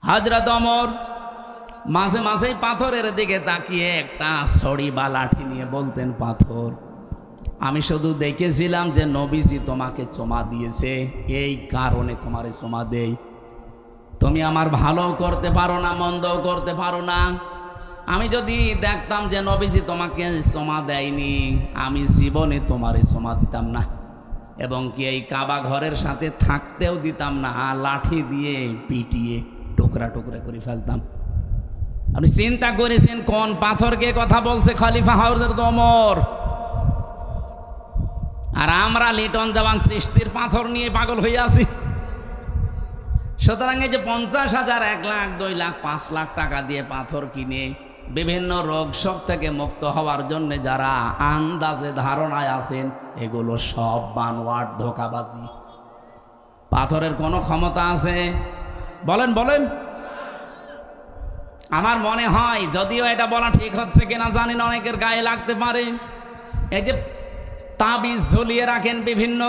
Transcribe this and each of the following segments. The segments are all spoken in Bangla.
হযরত ওমর মাঝে মাঝেই পাথরের দিকে তাকিয়ে একটা ছড়ি বা লাঠি নিয়ে বলতেন, পাথর, আমি শুধু দেখেছিলাম যে নবীজি তোমাকে চুমা দিয়েছে, এই কারণে তোমারে চুমা দেই। তুমি আমার ভালো করতে পারো না, মন্দও করতে পারো না। আমি যদি দেখতাম যে নবীজি তোমাকে চুমা দেয়নি, আমি জীবনে তোমারে চুমা দিতাম না, এবং কি এই কাবা ঘরের সাথে থাকতেও দিতাম না, লাঠি দিয়ে পিটিয়ে টুকরা টুকরা করে ফেলতাম। আপনি চিন্তা করেছেন কোন পাথরকে কথা বলছে খলিফা হযরত ওমর? আর আমরা লিটন দেওয়ান চিশতির পাথর নিয়ে পাগল হয়ে আছি। সুতরাং এই যে 50,000, 1 লাখ, 2 লাখ, 5 লাখ টাকা দিয়ে পাথর কিনে বিভিন্ন রোগ শোক থেকে মুক্ত হওয়ার জন্য যারা আন্দাজে ধারণায় আছেন, এগুলো সব বানোয়াট, ধোঁকাবাজি। পাথরের কোনো ক্ষমতা আছে? বলেন বলেন। আমার মনে হয়, যদিও এটা বলা ঠিক হচ্ছে কিনা জানি না, অনেকের গায়ে লাগতে পারে, এই যে তাবিজ ঝুলিয়ে রাখেন বিভিন্ন,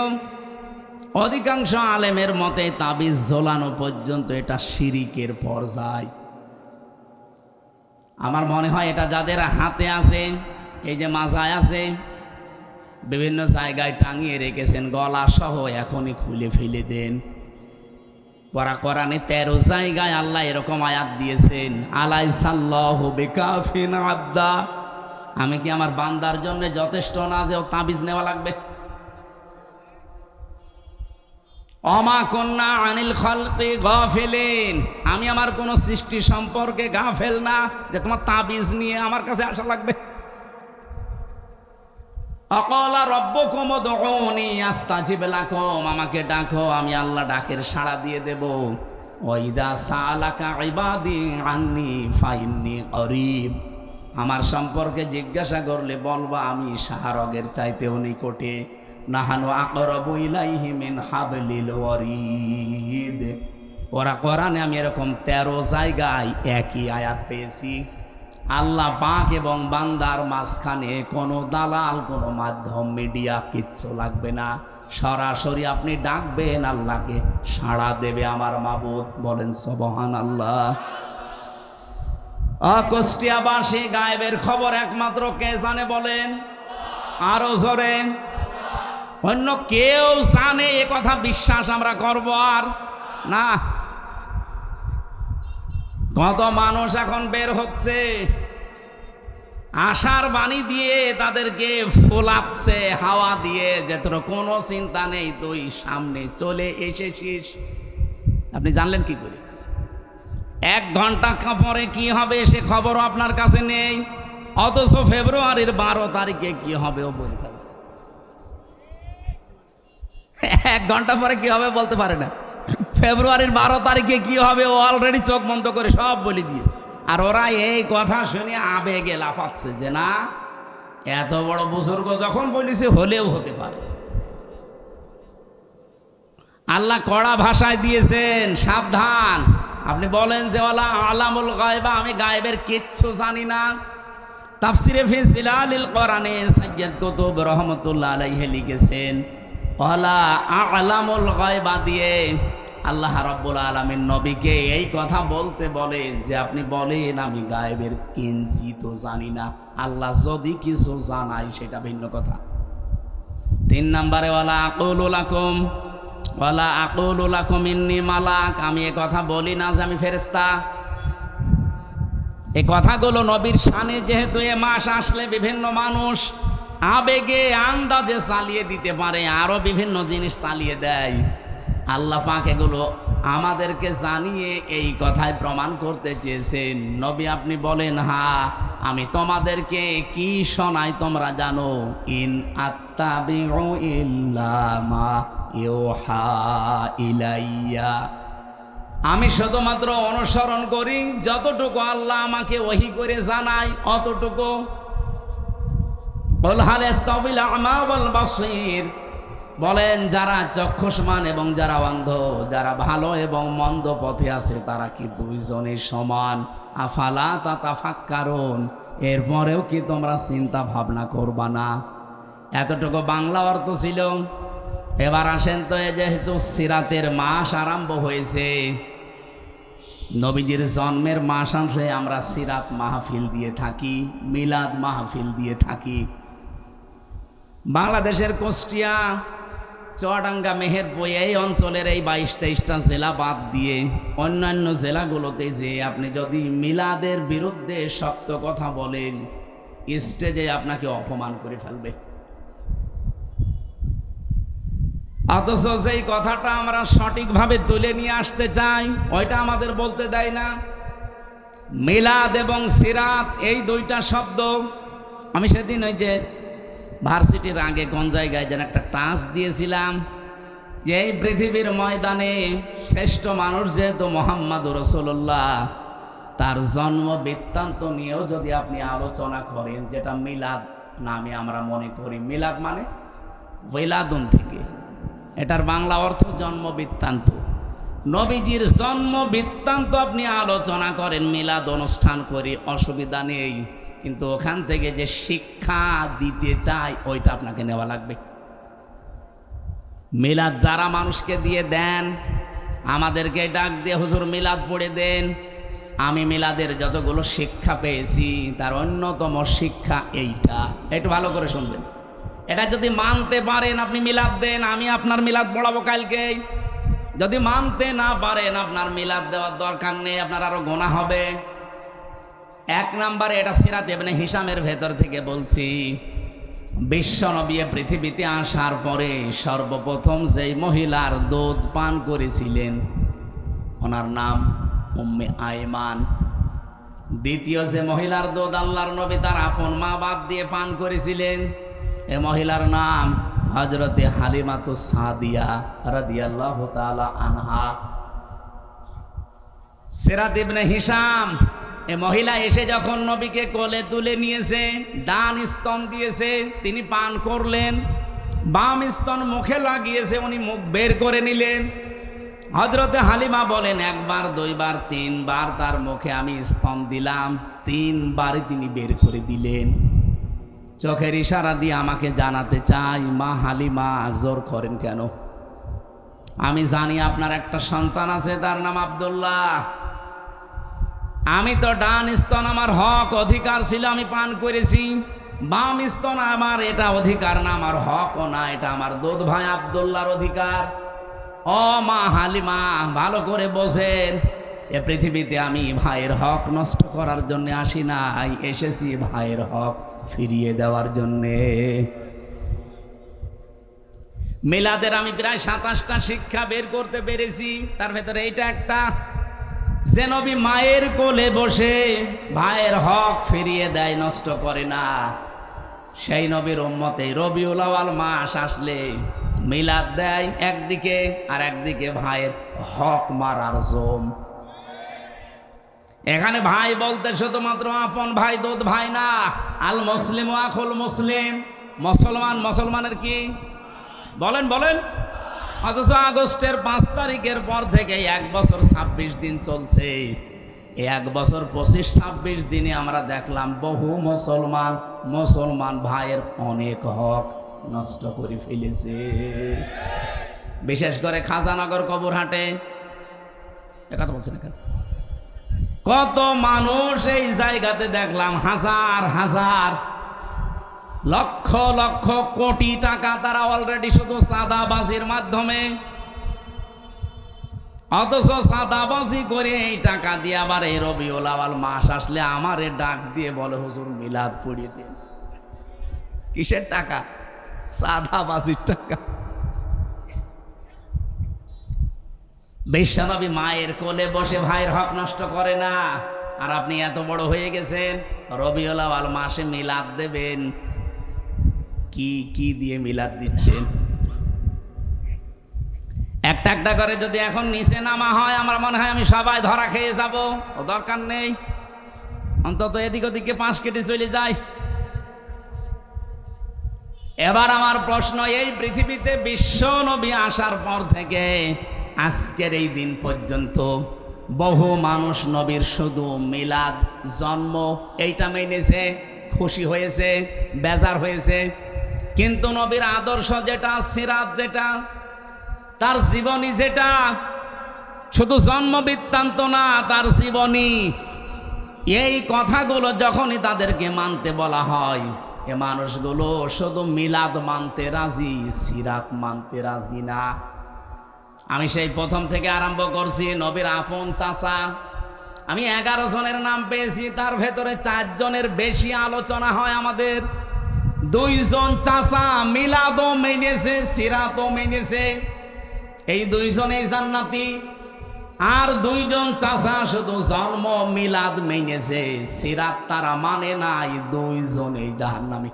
অধিকাংশ আলেমের মতে তাবিজ ঝোলানো পর্যন্ত এটা শিরিকের পর্যায়। আমার মনে হয় এটা যাদের হাতে আছে, এই যে মাজায় আছে, বিভিন্ন জায়গায় টাঙিয়ে রেখেছেন, গলা সহ এখনই খুলে ফেলে দেন। কোরআনে 13 জায়গায় আল্লাহ এরকম আয়াত দিয়েছেন, আলাইসাল্লাহু বিকাফিন আবদা, আমি কি আমার বান্দার জন্য যথেষ্ট না যে ও তাবিজ নেওয়া লাগবে? অমা কন্যা আনিল খালকি গাফিলিন, আমি আমার কোন সৃষ্টি সম্পর্কে গাফেল না যে তোমার তাবিজ নিয়ে আমার কাছে আসা লাগবে। আকালা রব্বুকুম উদউনি আস্তাজিব লাকুম, আমাকে ডাকো, আমি আল্লাহ ডাকের সাড়া দিয়ে দেব। ওয়াইদা সালাকা ইবাদি আন্নি ফাইন্নি করিব, আমার সম্পর্কে জিজ্ঞাসা করলে বলবা আমি শাহরগের চাইতেও নিকটে। নাহানু আকরাবু ইলাইহি মিন হাবলিল ওয়ারিদ। ওরা কোরআনে আমি এরকম 13 জায়গায় একই আয়াত পেয়েছি। আল্লাহ পাক এবং বান্দার মাঝখানে কোনো দালাল, কোনো মাধ্যম, মিডিয়া কিচ্ছু লাগবে না। সরাসরি আপনি ডাকবেন, আল্লাহকে সাড়া দেবে আমার মাবুদ। বলেন সুবহানাল্লাহ। কুষ্টিয়াবাসী গায়েবের খবর একমাত্র কে জানে বলেন? আরো জোরে। অন্য কেউ জানে এ কথা বিশ্বাস আমরা করব আর না? কত মানুষ এখন বের হচ্ছে, আশার বাণী দিয়ে তাদেরকে ফোলাচ্ছে, হাওয়া দিয়ে, যে তোর কোনো চিন্তা নেই, তুই সামনে চলে এসেছিস। আপনি জানলেন কি করে? 1 ঘন্টা পরে কি হবে সে খবরও আপনার কাছে নেই, অথচ ফেব্রুয়ারির 12 তারিখে কি হবে ও বলে ফেলছে। 1 ঘন্টা পরে কি হবে বলতে পারে না, ফেব্রুয়ারির 12 তারিখে কি হবে ও অলরেডি চোখ বন্ধ করে সব বলে দিয়েছে। আর ওরা এই কথা শুনে আবেগে লাফাচ্ছে যে না, এত বড় বুজুর্গ যখন বলেছে হলেও হতে পারে। আল্লাহ কড়া ভাষায় দিয়েছেন, সাবধান। আপনি বলেন যে ওয়ালা আলামুল গায়বা, আমি গায়েবের কিচ্ছু জানি না। তাফসিরে ফি জিলালিল কোরআনে সাইয়্যিদ কুতুব রহমাতুল্লাহ আলাইহি লিখেছেন, ওয়ালা আলামুল গায়বা দিয়ে আল্লাহ রাব্বুল আলামিন নবীকে এই কথা বলতে বলেন যে আপনি বলেন আমি গায়েবের কিঞ্চিত জানি না। আল্লাহ যদি কিছু জানায় সেটা ভিন্ন কথা। 3 নম্বরে ওয়ালা আকুলু লাকুম ইন্নী মালাক, আমি এ কথা বলি না যে আমি ফেরেশতা। এই কথাগুলো নবীর শানে, যেহেতু এ মাস আসলে বিভিন্ন মানুষ আবেগে আন্দাজে চালিয়ে দিতে পারে, আরো বিভিন্ন জিনিস চালিয়ে দেয়। আল্লাহ পাক এগুলো আমাদেরকে জানিয়ে এই কথায় প্রমাণ করতে চেয়েছেন, নবী আপনি বলেন হ্যাঁ আমি তোমাদেরকে কি শোনাই তোমরা জানো, ইন আত্তাবিউ ইল্লা মা ইউহা ইলাইয়া, আমি শুধুমাত্র অনুসরণ করি যতটুকু আল্লাহ আমাকে ওহী করে জানায় অতটুকু। বল হাল ইস্তাবিল আমা ওয়াল বাসীর, বলেন যারা চক্ষুষ্মান এবং যারা অন্ধ, যারা ভালো এবং মন্দ পথে আছে, তারা কি দুইজনের সমান? আফালা তাতাফাক্কারুন, এরপরেও কি তোমরা চিন্তা ভাবনা করবা না? এতটুকু বাংলা অর্থ ছিল। এবার আসেন তো, যেহেতু সিরাতের মাস আরম্ভ হয়েছে, নবীজির জন্মের মাসাংশে আমরা সিরাত মাহফিল দিয়ে থাকি, মিলাদ মাহফিল দিয়ে থাকি। বাংলাদেশের কুষ্টিয়া, চুয়াডাঙ্গা, মেহেরপুর এই অঞ্চলের এই 22-23টা জেলা বাদ দিয়ে অন্যান্য জেলাগুলোতে যে আপনি যদি মিলাদের বিরুদ্ধে শক্ত কথা বলেন, স্টেজে আপনাকে অপমান করে ফেলবে। অথচ যেই কথাটা আমরা সঠিকভাবে তুলে নিয়ে আসতে চাই ওইটা আমাদের বলতে দেয় না। মিলাদ এবং সিরাত এই দুইটা শব্দ, আমি সেদিন ওই যে ভার্সিটির আগে কোন জায়গায় যেন একটা টাচ দিয়েছিলাম যে এই পৃথিবীর ময়দানে শ্রেষ্ঠ মানুষ যেহেতু মুহাম্মদুর রাসূলুল্লাহ, তার জন্ম বৃত্তান্ত নিয়েও যদি আপনি আলোচনা করেন, যেটা মিলাদ নামে আমরা মনে করি, মিলাদ মানে ওয়েলাদুন থেকে, এটার বাংলা অর্থ জন্ম বৃত্তান্ত। নবীজির জন্ম বৃত্তান্ত আপনি আলোচনা করেন, মিলাদ অনুষ্ঠান করি, অসুবিধা নেই, কিন্তু ওখান থেকে যে শিক্ষা দিতে চাই ওইটা আপনাকে নেওয়া লাগবে। মিলাদ যারা মানুষকে দিয়ে দেন, আমাদেরকে ডাক দিয়ে হুজুর মিলাদ পড়ে দেন, আমি মিলাদের যতগুলো শিক্ষা পেয়েছি তার অন্যতম শিক্ষা এইটা। একটু ভালো করে শুনবেন, এটা যদি মানতে পারেন আপনি মিলাদ দেন, আমি আপনার মিলাদ পড়াবো কালকে। যদি মানতে না পারেন আপনার মিলাদ দেওয়ার দরকার নেই, আপনার আরো গুনাহ হবে। এক নম্বরে এটা সিরাত ইবনে হিশামের ভেতর থেকে বলছি, বিশ্ব নবী পৃথিবীতে আসার পরে সর্বপ্রথম যেই মহিলার দুধ পান করেছিলেন ওনার নাম উম্মে আয়মান। দ্বিতীয় যে মহিলার দুধ আল্লাহর নবী তার আপন মা বাদ দিয়ে পান করেছিলেন, এ মহিলার নাম হযরতে হালিমাতুস সাদিয়া রাদিয়াল্লাহু তাআলা আনহা। সিরাত ইবনে হিশাম, এ মহিলা এসে যখন নবীকে কোলে তুলে নিয়েছে, ডান স্তন দিয়েছে, তিনি পান করলেন, বাম স্তন মুখে লাগিয়েছে, উনি মুখ বের করে নিলেন। হযরতে হালিমা বলেন, একবার, দুইবার, তিনবার তার মুখে আমি স্তন দিলাম, তিনবারই তিনি বের করে দিলেন। চোখের ইশারা দিয়ে আমাকে জানাতে চাই, মা হালিমা জোর করেন কেন? আমি জানি আপনার একটা সন্তান আছে, তার নাম আব্দুল্লাহ। আমি তো ডান স্তন আমার হক অধিকার ছিল, আমি পান করেছি। বাম স্তন আমার এটা অধিকার না, আমার হকও না, এটা আমার দুধ ভাই আব্দুল্লাহর অধিকার। ও মা হালিমা, ভালো করে বোঝেন, এ পৃথিবীতে আমি ভাইয়ের হক নষ্ট করার জন্য আসি নাই, এসেছি ভাইয়ের হক ফিরিয়ে দেওয়ার জন্যে। মিলাদের আমি প্রায় 27টা শিক্ষা বের করতে পেরেছি, তার ভেতরে এইটা একটা, যে নবী মায়ের কোলে বসে ভাইয়ের হক ফিরিয়ে দেয়, নষ্ট করে না, সেই নবীর উম্মতে রবিউল আউয়াল মাস আসলে মিলাদ দেয় একদিকে, আর একদিকে ভাইয়ের হক মারার জোম। এখানে ভাই বলতে শুধুমাত্র আপন ভাই, দুধ ভাই না। আল মুসলিম আখুল মুসলিম, মুসলমান মুসলমানের কি বলেন বলেন। অথচ আগস্টের 5 তারিখের পর থেকে 1 বছর 26 দিন চলছে, এই 1 বছর 25-26 দিনে আমরা দেখলাম বহু মুসলমান ভাইয়ের অনেক হক নষ্ট করে ফেলেছে। বিশেষ করে খাজানগর কবরহাটে, একথা বলছেন এখানে কত মানুষ এই জায়গাতে দেখলাম, হাজার হাজার লক্ষ লক্ষ কোটি টাকা তারা অলরেডি শুধু চাঁদাবাজির মাধ্যমে, অথচ চাঁদাবাজি করে এই টাকা দিয়ে আবার এই রবিউল আউয়াল মাস আসলে আমারে ডাক দিয়ে বলে, হুজুর মিলাদ পড়িয়ে দিন। কিসের টাকা? চাঁদাবাজির টাকা। বিশ্বনবী মায়ের কোলে বসে ভাইয়ের হক নষ্ট করে না, আর আপনি এত বড় হয়ে গেছেন রবিউল আউয়াল মাসে মিলাদ দেবেন। কি দিয়ে মিলাদ দিচ্ছেন? একটা একটা করে যদি এখন নিচে নামা হয়, আমার মনে হয় আমি সবাই ধরা খেয়ে যাব। ও দরকার নেই, অন্তত এদিক ওদিকে 5 কেটে চলে যায়। এবার আমার প্রশ্ন, এই পৃথিবীতে বিশ্ব নবী আসার পর থেকে আজকের এই দিন পর্যন্ত বহু মানুষ নবীর শুধু মিলাদ, জন্ম এইটা মেনেছে, খুশি হয়েছে, বেজার হয়েছে, কিন্তু নবীর আদর্শ যেটা, সিরাত যেটা, তার জীবনী যেটা, শুধু জন্ম বৃত্তান্ত না, তার জীবনী। এই কথাগুলো যখনই তাদেরকে মানতে বলা হয়, এ মানুষগুলো শুধু মিলাদ মানতে রাজি, সিরাত মানতে রাজি না। আমি সেই প্রথম থেকে আরম্ভ করছি। নবীর আপন চাচা, আমি 11 জনের নাম পেয়েছি, তার ভেতরে 4 জনের বেশি আলোচনা হয় আমাদের। 2 জন চাচা মিলাদও মেনেছে, সিরাতও মেনেছে, এই 2 জনেই জান্নাতি। আর 2 জন চাচা শুধু জন্ম মিলাদ মেনেছে, সিরাত তারা মানে নাই, 2 জনেই জাহান্নামী।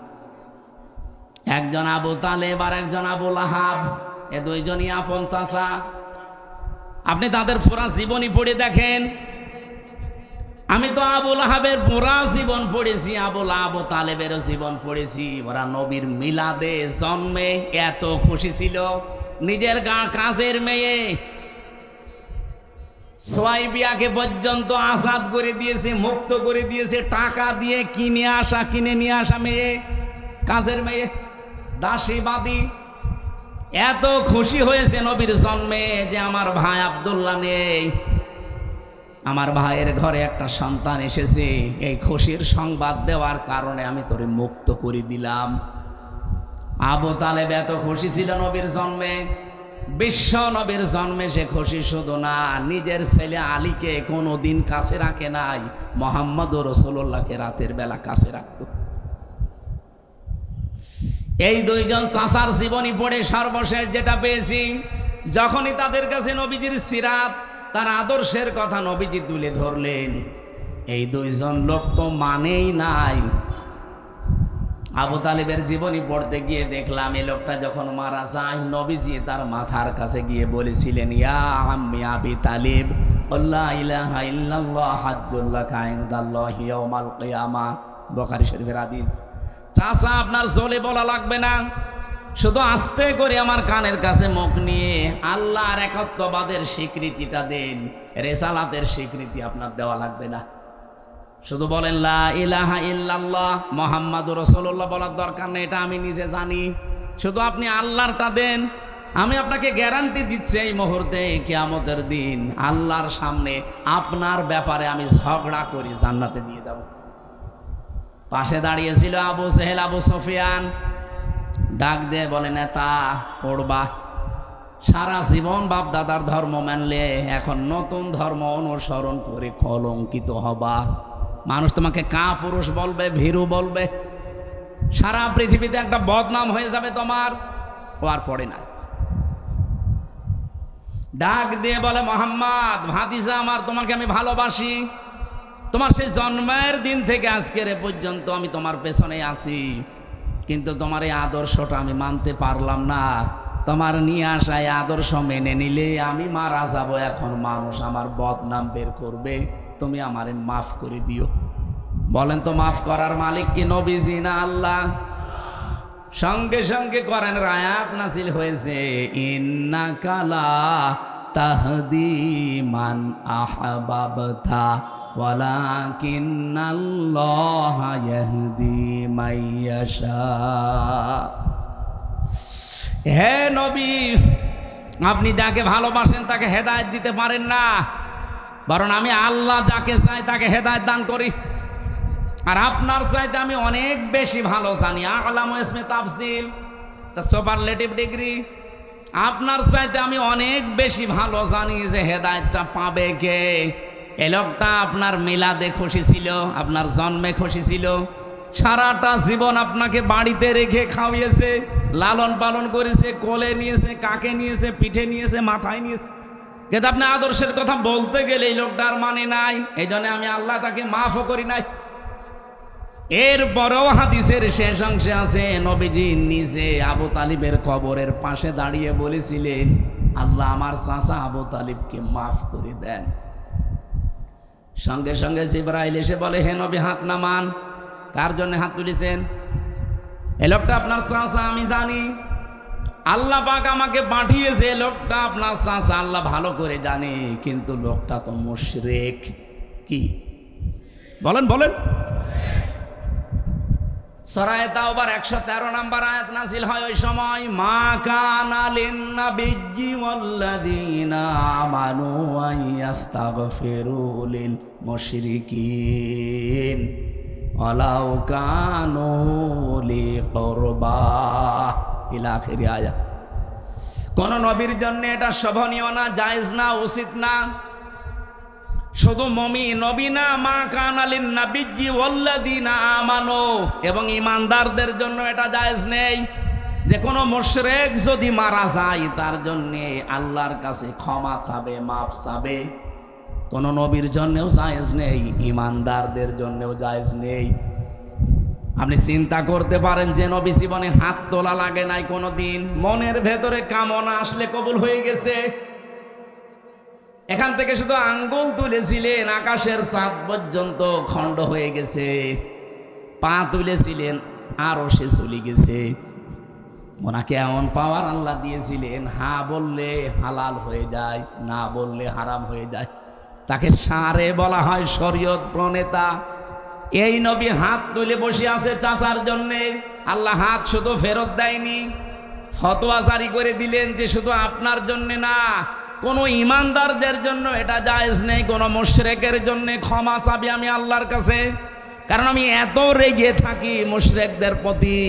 একজন আবু তালেব আর একজন আবু লাহাব, এ 2 জনই আপন চাচা। আপনি তাদের পুরা জীবনী পড়ে দেখেন। আমি তো আবু লাহাবের পুরা জীবন পড়েছি, আবু তালেবেরও জীবন পড়েছি। ওরা নবীর মিলাদে জন্মে এত খুশি ছিল, নিজের কাজের মেয়ে সোয়াইবিয়াকে পর্যন্ত আজাদ করে দিয়েছে, মুক্ত করে দিয়েছে, টাকা দিয়ে কিনে নিয়ে আসা মেয়ে, কাজের মেয়ে, দাসীবাদী। এত খুশি হয়েছে নবীর জন্মে যে আমার ভাই আব্দুল্লাহ নেই, আমার ভাইয়ের ঘরে একটা সন্তান এসেছে, এই খুশির সংবাদ দেওয়ার কারণে আমি তোরে মুক্ত করে দিলাম। আবু তালেব এত খুশি ছিল নবীর জন্মে, বিশ্ব নবীর জন্মে সে খুশি শুধু না, নিজের ছেলে আলীকে কোনোদিন কাছে রাখে নাই, মুহাম্মদ রাসূলুল্লাহকে রাতের বেলা কাছে রাখত। এই 2 জন চাচার জীবনী পড়ে সর্বশেষ যেটা পেয়েছি, যখনই তাদের কাছে নবীজির সিরাত, তার আদর্শের কথা নবীজি তুলে ধরলেন, এই 2 জন লোক তো মানেই নাই। আবু তালেবের জীবনী পড়তে গিয়ে দেখলাম, এই লোকটা যখন মারা যায়, নবীজি তার মাথার কাছে গিয়ে বলেছিলেন, ইয়া আম্মি আবি তালিব, লা ইলাহা ইল্লাল্লাহ হাজ্জুল লাকা ইনদাল্লাহি ইয়াউমাল কিয়ামা। বুখারী শরীফের হাদিস। চাচা, আপনার জোরে বলা লাগবে না, শুধু আস্তে করে আমার কানের কাছে মুখ নিয়ে আল্লাহর একত্ববাদের স্বীকৃতিটা দেন, রিসালাতের স্বীকৃতি আপনার দেওয়া লাগবে না। শুধু বলেন লা ইলাহা ইল্লাল্লাহ মুহাম্মাদুর রাসূলুল্লাহ বলার দরকার নেই, এটা আমি নিজে জানি। শুধু আপনি আল্লাহরটা দেন। আমি আপনাকে গ্যারান্টি দিচ্ছি, এই মুহূর্তে কিয়ামতের দিন আল্লাহর সামনে আপনার ব্যাপারে আমি ঝগড়া করি, জান্নাতে দিয়ে যাব। পাশে দাঁড়িয়েছিল আবু জেহেল, আবু সুফিয়ান। ডাক দিয়ে বলে, নেতা পড়বা, সারা জীবন বাপ দাদার ধর্ম মানলে এখন নতুন ধর্ম অনুসরণ করে কলঙ্কিত হবা। মানুষ তোমাকে কাপুরুষ বলবে, ভীরু বলবে, সারা পৃথিবীতে একটা বদনাম হয়ে যাবে তোমার। ও আর পড়ে না। ডাক দিয়ে বলে, মোহাম্মদ ভাতিজা আমার, তোমাকে আমি ভালোবাসি, তোমার সেই জন্মের দিন থেকে আজকের এ পর্যন্ত আমি তোমার পেছনে আছি, কিন্তু তোমার এই আদর্শটা আমি মানতে পারলাম না। তোমার নিয়ে আসা এই আদর্শ মেনে নিলে আমি মারা যাব, এখন মানুষ আমার বদনাম বের করবে, তুমি আমারে মাফ করে দিও। বলেন তো, মাফ করার মালিক কি নবীজি না আল্লাহ? সঙ্গে সঙ্গে কোরআনের আয়াত নাযিল হয়েছে, ইন্নাকা লা তাহদি মান আহবাবতা ওয়ালাকিন্নাল্লাহা ইয়াহদি মাইয়াশা। হে নবী, আপনি যাকে ভালোবাসেন তাকে হেদায়েত দিতে পারেন না, বরং আমি আল্লাহ যাকে চাই তাকে হেদায়েত দান করি। আর আপনার চাইতে আমি অনেক বেশি ভালো জানি। আলামু ইসমে তাফসিল, এটা সুপারলেটিভ ডিগ্রি। আপনার চাইতে আমি অনেক বেশি ভালো জানি যে হেদায়েতটা পাবে কে। এই লোকটা আপনার মিলাদে খুশি ছিল, আপনার জন্মে খুশি ছিল, সারাটা জীবন আপনাকে বাড়িতে রেখে খাওয়িয়েছে, লালন পালন করেছে, কোলে নিয়েছে, কাকে নিয়েছে, পিঠে নিয়েছে, মাথায় নিয়েছে, কিন্তু আপনি আদর্শের কথা বলতে গেলে এই লোকটার মানে নাই। এই জন্য আমি আল্লাহ তাকে মাফও করি নাই। এরপরও হাদিসের শেষ অংশে আছে, নবীজি নিজে আবু তালিবের কবরের পাশে দাঁড়িয়ে বলেছিলেন, আল্লাহ আমার চাচা আবু তালিবকে মাফ করে দেন। সঙ্গে সঙ্গে জিবরাইল এসে বলে, হে নবী হাত নামান। কার জন্য হাত তুলেছেন? এ লোকটা আপনার চাচা, আমি জানি। আল্লাহ পাক আমাকে পাঠিয়েছে, লোকটা আপনার চাচা, আল্লাহ ভালো করে জানে, কিন্তু লোকটা তো মুশরিক। কি বলেন বলেন? সূরা তাওবার 113 নম্বর আয়াত নাযিল হয় ওই সময়, মা কানা লিন-নাবিয়্যি ওয়াল্লাযীনা আমানু আইয়াস্তাগফিরু লিল মুশরিকিন ওয়ালাউ কানু লি কুরবা ইলা আখির আয়াত। কোন নবীর জন্য এটা শোভনীয় না, জায়েজ না, উচিত না। শুধু নবী না, মা কানা লিন-নাবিয়্যি ওয়াল্লাযীনা আমানু, এবং ঈমানদারদের জন্য এটা জায়েজ নেই যে কোনো মুশরিক যদি মারা যায় তার জন্য আল্লাহর কাছে ক্ষমা চাবে, মাফ চাবে। কোন নবীর জন্যও জায়েজ নেই, ঈমানদারদের জন্যও জায়েজ নেই। আপনি চিন্তা করতে পারেন যে নবী জীবনে হাত তোলা লাগে নাই কোনোদিন, মনের ভেতরে কামনা আসলে কবুল হয়ে গেছে। এখান থেকে শুধু আঙ্গুল তুলেছিলেন, আকাশের চাঁদ পর্যন্ত খণ্ড হয়ে গেছে। পা তুলেছিলেন, আরো সে চলে গেছে। ওনাকে এমন পাওয়ার আল্লাহ দিয়েছিলেন, হা বললে হালাল হয়ে যায়, না বললে হারাম হয়ে যায়। তাকে সারে বলা হয়, শরীয়ত প্রণেতা। এই নবী হাত তুলে বসে আছে চাচার জন্যে। আল্লাহ হাত শুধু ফেরত দেয়নি, ফতোয়া জারি করে দিলেন যে শুধু আপনার জন্যে না, কোন ঈমানদারদের জন্য এটা জায়েজ নেই। কোন মুশরিকের জন্য ক্ষমা চাবি আমি আল্লাহর কাছে, কারণ আমি এত রেগে থাকি মুশরিকদের প্রতি।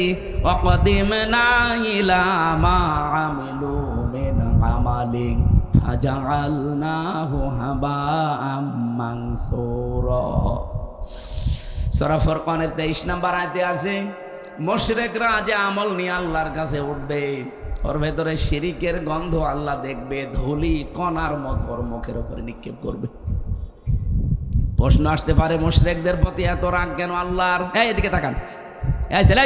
ওয়াকদিমনা ইলা মা আমিলু মিন আমালিন ফাজআলনাহু হাবাআম মানসুরা। সূরা ফুরকানের 23 নম্বর আয়াতে আছে, মুশরিকরা যে আমল নিয়ে আল্লাহর কাছে উঠবে, ওর ভেতরে শিরিকের গন্ধ আল্লাহ দেখবে, ধুলি কণার মতো ওর মুখের উপরে নিক্ষেপ করবে। প্রশ্ন আসতে পারে, মুশরিকদের প্রতি এত রাগ কেন আল্লাহর? এই এদিকে তাকান, এই ছেলে,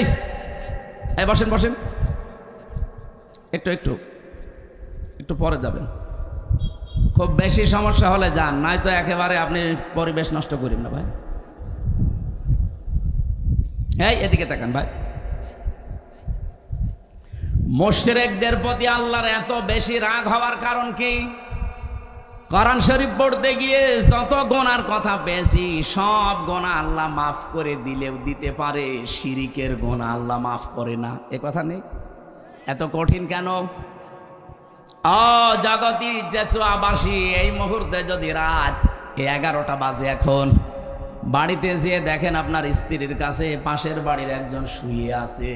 এই বসেন বসেন, একটু একটু একটু পরে যাবেন। খুব বেশি সমস্যা হলে যান, নাই তো একেবারে আপনি পরিবেশ নষ্ট করেন না ভাই। এই এদিকে তাকান ভাই। মুশরিকদের প্রতি আল্লাহর এত বেশি রাগ হওয়ার কারণ কি? কোরআন শরীফ পড়তে গিয়ে যত গুনার কথা পেয়েছি, সব গুনাহ আল্লাহ মাফ করে দিলেও দিতে পারে, শিরিকের গুনাহ আল্লাহ মাফ করে না, এ কথা নেই। এত কঠিন কেন? জগতি জেসুয়াবাসী, এই মুহূর্তে যদি রাত 11টা বাজে, এখন বাড়িতে যেয়ে দেখেন আপনার স্ত্রীর কাছে পাশের বাড়ির একজন শুয়ে আছে,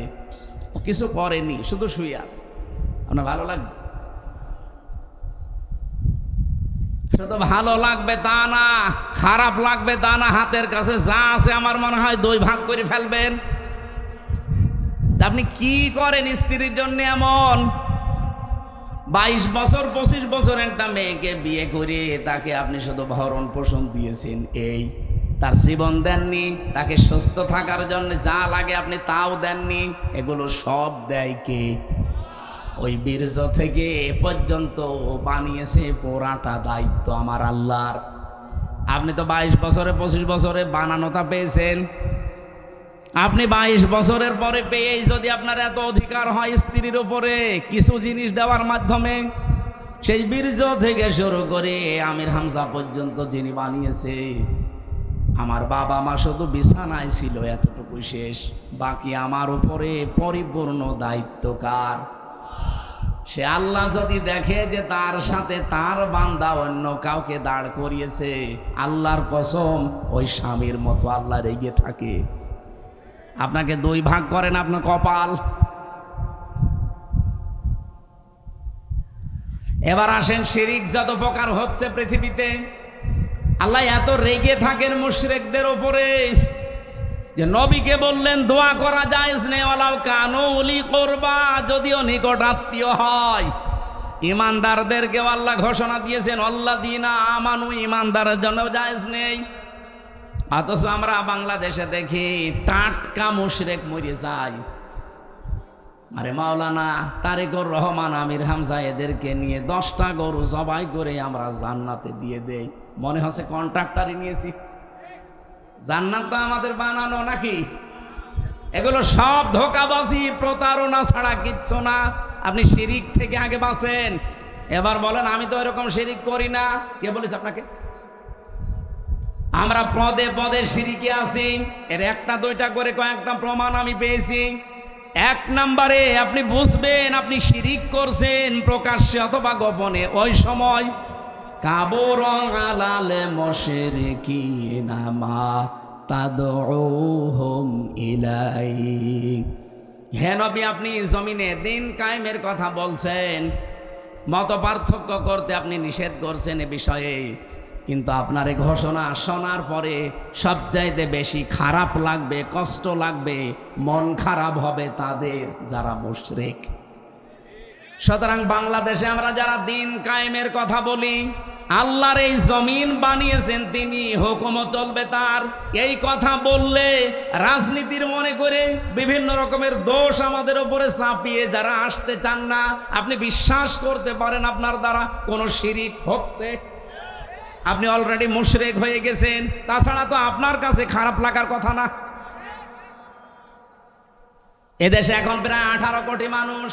কিছু করেনি, শুধু শুয়ে আছে, আপনার ভালো লাগবে? শুধু ভালো লাগবে তা না, খারাপ লাগবে তা না। হাতের কাছে যা আছে আমার মনে হয় 2 ভাগ করে ফেলবেন। আপনি কি করেন স্ত্রীর জন্য এমন? 22 বছর 25 বছর একটা মেয়েকে বিয়ে করে তাকে আপনি শুধু ভরণ পোষণ দিয়েছেন, এই তার জীবন দেননি, তাকে সুস্থ থাকার জন্য যা লাগে আপনি তাও দেননি। এগুলো সব দেয় কে? ওই বীর্য থেকে এ পর্যন্ত বানিয়েছে, পুরাটা দায়িত্ব আমার আল্লাহর। আপনি তো 22 বছরে 25 বছরে বানানোটা পেয়েছেন। আপনি 22 বছরের পরে পেয়েই যদি আপনার এত অধিকার হয় স্ত্রীর উপরে কিছু জিনিস দেওয়ার মাধ্যমে, সেই বীর্য থেকে শুরু করে আমির হামজা পর্যন্ত যিনি বানিয়েছে, আমার বাবা মা শুধু বিছানায় ছিল, এতটুকুই শেষ। বাকি আমার উপরে পরিপূর্ণ দায়িত্ব কার? সে আল্লাহ যদি দেখে যে তার সাথে তার বান্দা অন্য কাউকে দাঁড় করিয়েছে, আল্লাহর কসম ওই স্বামীর মতো আল্লাহ রেগে থাকে। আপনাকে 2 ভাগ করেন আপনার কপাল। এবার আসেন, শিরিক যত প্রকার হচ্ছে পৃথিবীতে, আল্লাহ এত রেগে থাকেন মুশরিকদের উপরে যে নবীকে বললেন দোয়া করা জায়েজ নেই, ওয়ালাউ কানু উলি কুরবা, যদিও নিকট আত্মীয় হয়। ঈমানদারদেরকেও আল্লাহ ঘোষণা দিয়েছেন আল্লাযীনা আমানু, ঈমানদারের জন্য জায়েজ নেই। অথচ আমরা বাংলাদেশে দেখি টাটকা মুশরিক মরে যায়। আরে মাওলানা তারেকুর রহমান, আমির হামজা এদেরকে নিয়ে 10টা গরু জবাই করে আমরা জান্নাতে দিয়ে দেই, মনে হচ্ছে কন্ট্রাক্টরই নিয়েছি। জান্নাতটা আমাদের বানানো নাকি? এগুলো সব ধোঁকাবাজি, প্রতারণা ছাড়া কিচ্ছু না। আপনি শিরিক থেকে আগে বাঁচেন। এবার বলেন আমি তো এরকম শিরিক করি না, কে বলেছে আপনাকে? আমরা পদে পদে শিরকে আছি। এর একটা দুইটা করে কয়েকটা প্রমাণ আমি পেয়েছি। এক নম্বরে আপনি বুঝবেন আপনি শিরিক করছেন প্রকাশ্যে অথবা গোপনে, ওই সময় কাবুর আলাল মুশরিকিনা মা তাদউহুম ইলাই। হে নবী, আপনি জমিনে দিন কায়েমের কথা বলছেন, মত পার্থক্য করতে আপনি নিষেধ করছেন এ বিষয়ে, কিন্তু আপনার এই ঘোষণা শোনার পরে সবচাইতে বেশি খারাপ লাগবে, কষ্ট লাগবে, মন খারাপ হবে তাদের যারা মুশরিক। সুতরাং বাংলাদেশে আমরা যারা দিন কায়েমের কথা বলি, আল্লাহর এই জমিন বানিয়েছেন তিনি, হুকুমও চলবে তার, এই কথা বললে রাজনীতির মনে করে বিভিন্ন রকমের দোষ আমাদের উপরে চাপিয়ে যারা আসতে চান না, আপনি বিশ্বাস করতে পারেন আপনার দ্বারা কোনো শিরিক হচ্ছে, আপনি অলরেডি মুশরিক হয়ে গেছেন। তাছাড়া তো আপনার কাছে খারাপ লাগার কথা না। এদেশে এখন প্রায় 18 কোটি মানুষ,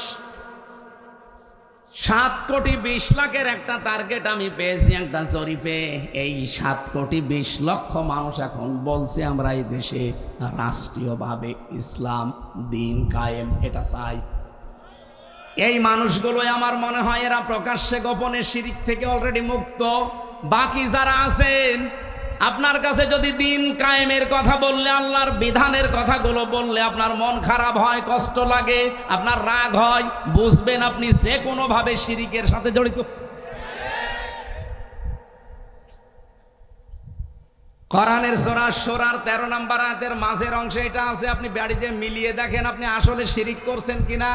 7 কোটি 20 লাখের একটা টার্গেট আমি পেয়েছি একটা জরিপে। এই 7 কোটি 20 লক্ষ মানুষ এখন বলছে আমরা এই দেশে রাষ্ট্রীয়ভাবে ইসলাম দিন কায়েম এটা চাই। এই মানুষগুলোই আমার মনে হয় এরা প্রকাশ্যে গোপনে শিরিক থেকে অলরেডি মুক্ত। বাকি যারা আছেন, আপনার কাছে যদি দিন কায়েমের কথা বললে, আল্লাহর বিধানের কথাগুলো বললে আপনার মন খারাপ হয়, কষ্ট লাগে, আপনার রাগ হয়, বুঝবেন আপনি যে কোনো ভাবে শিরিকের সাথে জড়িত। কোরআনের সূরা সূরার 13 নম্বর আয়াতের মাঝের অংশে এটা আছে, আপনি বাড়িতে মিলিয়ে দেখেন আপনি আসলে শিরিক করছেন কিনা।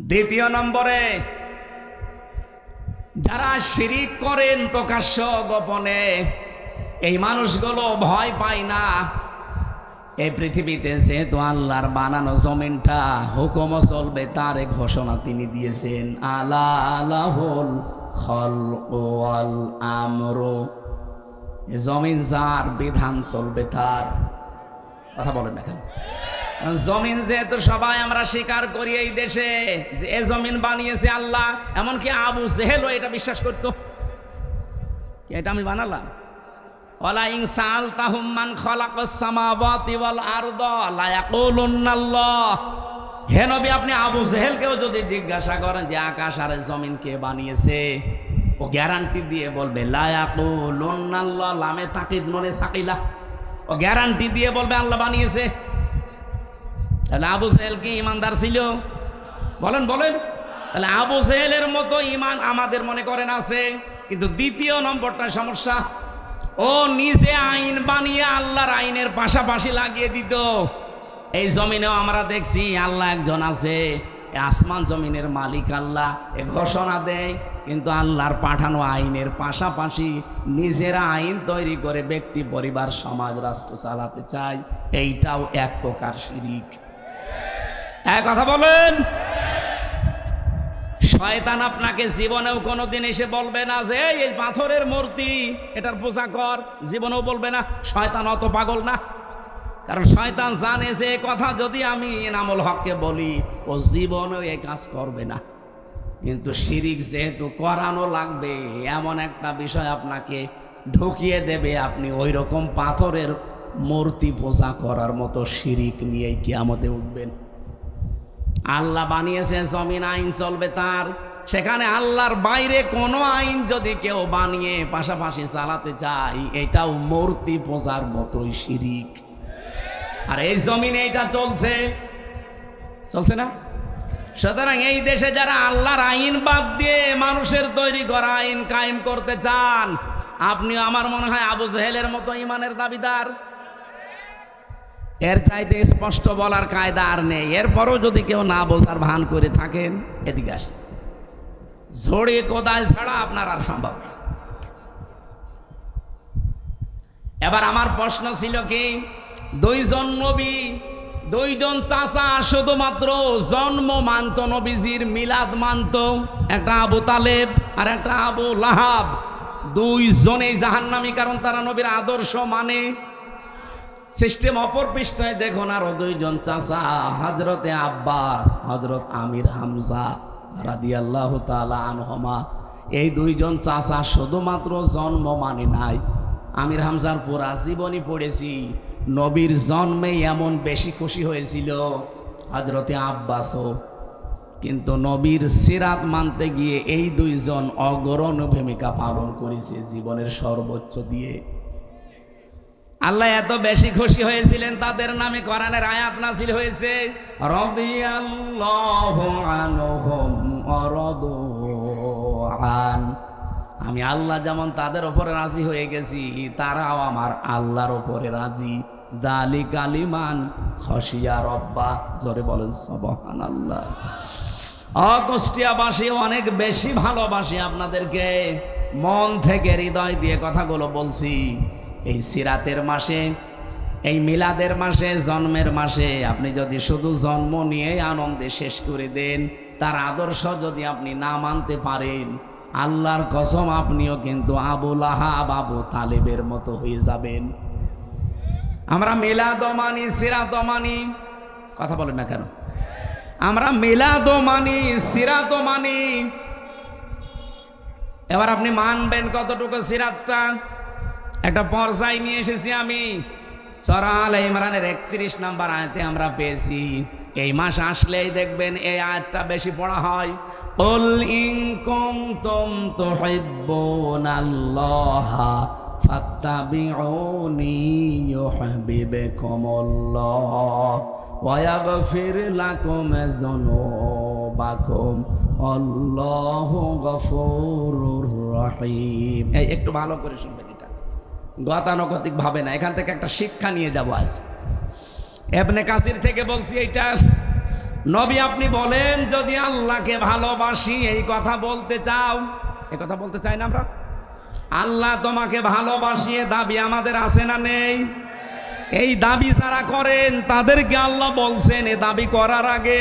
দ্বিতীয় নম্বরে, যারা শিরিক করেন প্রকাশ্য গোপনে, এই মানুষগুলো ভয় পায় না। এই পৃথিবীতে যেহেতু আল্লাহর বানানো জমিনটা হুকুমও চলবে তার ঘোষণা তিনি দিয়েছেন, আলা লাহুল খালকু ওয়াল আমরু, জমিন যার, বিধান চলবে তার। কথা বলেন না কেন? জমিন যেহেতু সবাই আমরা স্বীকার করি এই দেশে যে এ জমিন বানিয়েছে আল্লাহ, এমনকি আবু জেহেলও এটা বিশ্বাস করতো, এটা আমি বানালাম। ওয়ালা ইন সাআলতাহুম মান খালাকাস সামাওয়াতি ওয়াল আরদা লা ইয়াকুলুন্নাল্লাহ। হে নবী, আপনি আবু জেহেলকেও যদি জিজ্ঞাসা করেন যে আকাশ আর জমিন কে বানিয়েছে, ও গ্যারান্টি দিয়ে বলবে লা ইয়াকুলুন্নাল্লাহ, লামে তাকিদ নুনে সাকিলা, ও গ্যারান্টি দিয়ে বলবে আল্লাহ বানিয়েছে। তাহলে আবু জেহেল কি ইমানদার ছিল? বলেন বলেন। তাহলে আবু জেহেলের মতো ইমান আমাদের মনে করেন আছে, কিন্তু দ্বিতীয় নম্বরটা সমস্যা, ও নিজে আইন বানিয়ে আল্লাহর আইনের পাশাপাশি লাগিয়ে দিত। এই জমিনেও আমরা দেখছি আল্লাহ একজন আছে, আসমান জমিনের মালিক আল্লাহ, এ ঘোষণা দেয়, কিন্তু আল্লাহর পাঠানো আইনের পাশাপাশি নিজেরা আইন তৈরি করে ব্যক্তি, পরিবার, সমাজ, রাষ্ট্র চালাতে চায়। এইটাও এক প্রকার শিরিক। এক কথা বলেন। শয়তান আপনাকে জীবনেও কোনোদিন এসে বলবে না যে এই পাথরের মূর্তি এটার পূজা কর, জীবনেও বলবে না। শয়তান অত পাগল না, কারণ শয়তান জানে যে কথা যদি আমি এনামুল হককে বলি ও জীবনেও এই কাজ করবে না। কিন্তু শিরিক যেহেতু করানো লাগবে, এমন একটা বিষয় আপনাকে ঢুকিয়ে দেবে, আপনি ওই রকম পাথরের মূর্তি পূজা করার মতো শিরিক নিয়েই কিয়ামতে উঠবেন। আল্লাহ বানিয়েছে জমিন, আইন চলবে তার, সেখানে আল্লাহর বাইরে কোনো আইন যদি কেউ বানিয়ে পাশাপাশি চালাতে চায়, এটাও মূর্তি পূজার মতোই শিরিক। আর এই জমিনে এটা চলছে, চলছে না? সুতরাং এই দেশে যারা আল্লাহর আইন বাদ দিয়ে মানুষের তৈরি করা আইন কায়েম করতে চান, আপনিও আমার মনে হয় আবু জেহেলের মতো ইমানের দাবিদার। এর চাইতে স্পষ্ট বলার কায়দা আর নেই। এরপরও যদি কেউ না বোঝার ভান করে থাকেন, এদিকে আসেন। ঝড়ে কোদাল ছাড়া আপনার আর সম্ভব না। এবার আমার প্রশ্ন ছিল কি, দুইজন নবী, দুইজন চাচা শুধুমাত্র জন্ম মানত নবীজির, মিলাদ মানত, একটা আবু তালেব আর একটা আবু লাহাব। দুইজনেই জাহান্নামী, কারণ তারা নবীর আদর্শ মানে। সিস্টেম অপর পৃষ্ঠায় দেখুন আরো দুইজন চাচা, হযরতে আব্বাস, হযরত আমির হামজা রাদিয়াল্লাহু তাআলা আনহুমা। এই দুইজন চাচা শুধুমাত্র জন্ম মানে নাই, আমির হামজার পুরা জীবনী পড়েছি, নবীর জন্মে এমন বেশি খুশি হয়েছিল হযরতে আব্বাসও। কিন্তু নবীর সিরাত মানতে গিয়ে এই দুইজন অগ্রণী ভূমিকা পালন করেছে জীবনের সর্বোচ্চ দিয়ে। আল্লাহ এত বেশি খুশি হয়েছিলেন, তাদের নামে কোরআনের আয়াত নাযিল হয়েছে, রাদিয়াল্লাহু আনহুম ওয়া রাদু আন। আমি আল্লাহ যেমন তাদের উপরে রাজি হয়ে গেছি, তারাও আমার আল্লাহর উপরে রাজি। যালিকা লিমান খাশিয়া রাব্বা। জোরে বলেন সুবহানাল্লাহ। কুষ্টিয়াবাসী অনেক বেশি ভালোবাসি আপনাদেরকে, মন থেকে হৃদয় দিয়ে কথাগুলো বলছি। এই সিরাতের মাসে, এই মিলাদের মাসে, জন্মের মাসে আপনি যদি শুধু জন্ম নিয়ে আনন্দে শেষ করে দেন, তার আদর্শ যদি আপনি না মানতে পারেন, আল্লাহর কসম আপনিও কিন্তু আবু লাহাব, আবু তালেবের মতো হয়ে যাবেন। আমরা মিলাদও মানি, সিরাতও মানি, কথা বলেন না কেন? আমরা মিলাদও মানি, সিরাতও মানি। এবার আপনি মানবেন কতটুকু সিরাতটা? একটা পর্যায়ে নিয়ে এসেছি আমি, সূরা আলে ইমরানের 31 নম্বর আয়াতে আমরা পেয়েছি। এই মাস আসলেই দেখবেন এই আয়াতটা বেশি পড়া হয়। কুল ইন কুনতুম তুহিব্বুনাল্লাহা ফাত্তাবিউনি ইউহিব্বুকুমুল্লাহ ওয়া ইয়াগফির লাকুম যুনুবাকুম আল্লাহু গফুরুর রহিম। এই একটু ভালো করে শুনবেন, এটা গতানুগতিক ভাবে না, এখান থেকে একটা শিক্ষা নিয়ে যাব আজ। ইবনে কাসির থেকে বলছি এইটা। নবী আপনি বলেন, যদি আল্লাহকে ভালোবাসি এই কথা বলতে চাও, এই কথা বলতে চাই না আমরা? আল্লাহ তোমাকে ভালোবাসিয়ে দাবি আমাদের আছে না নেই? এই দাবি যারা করেন তাদেরকে আল্লাহ বলছেন, এ দাবি করার আগে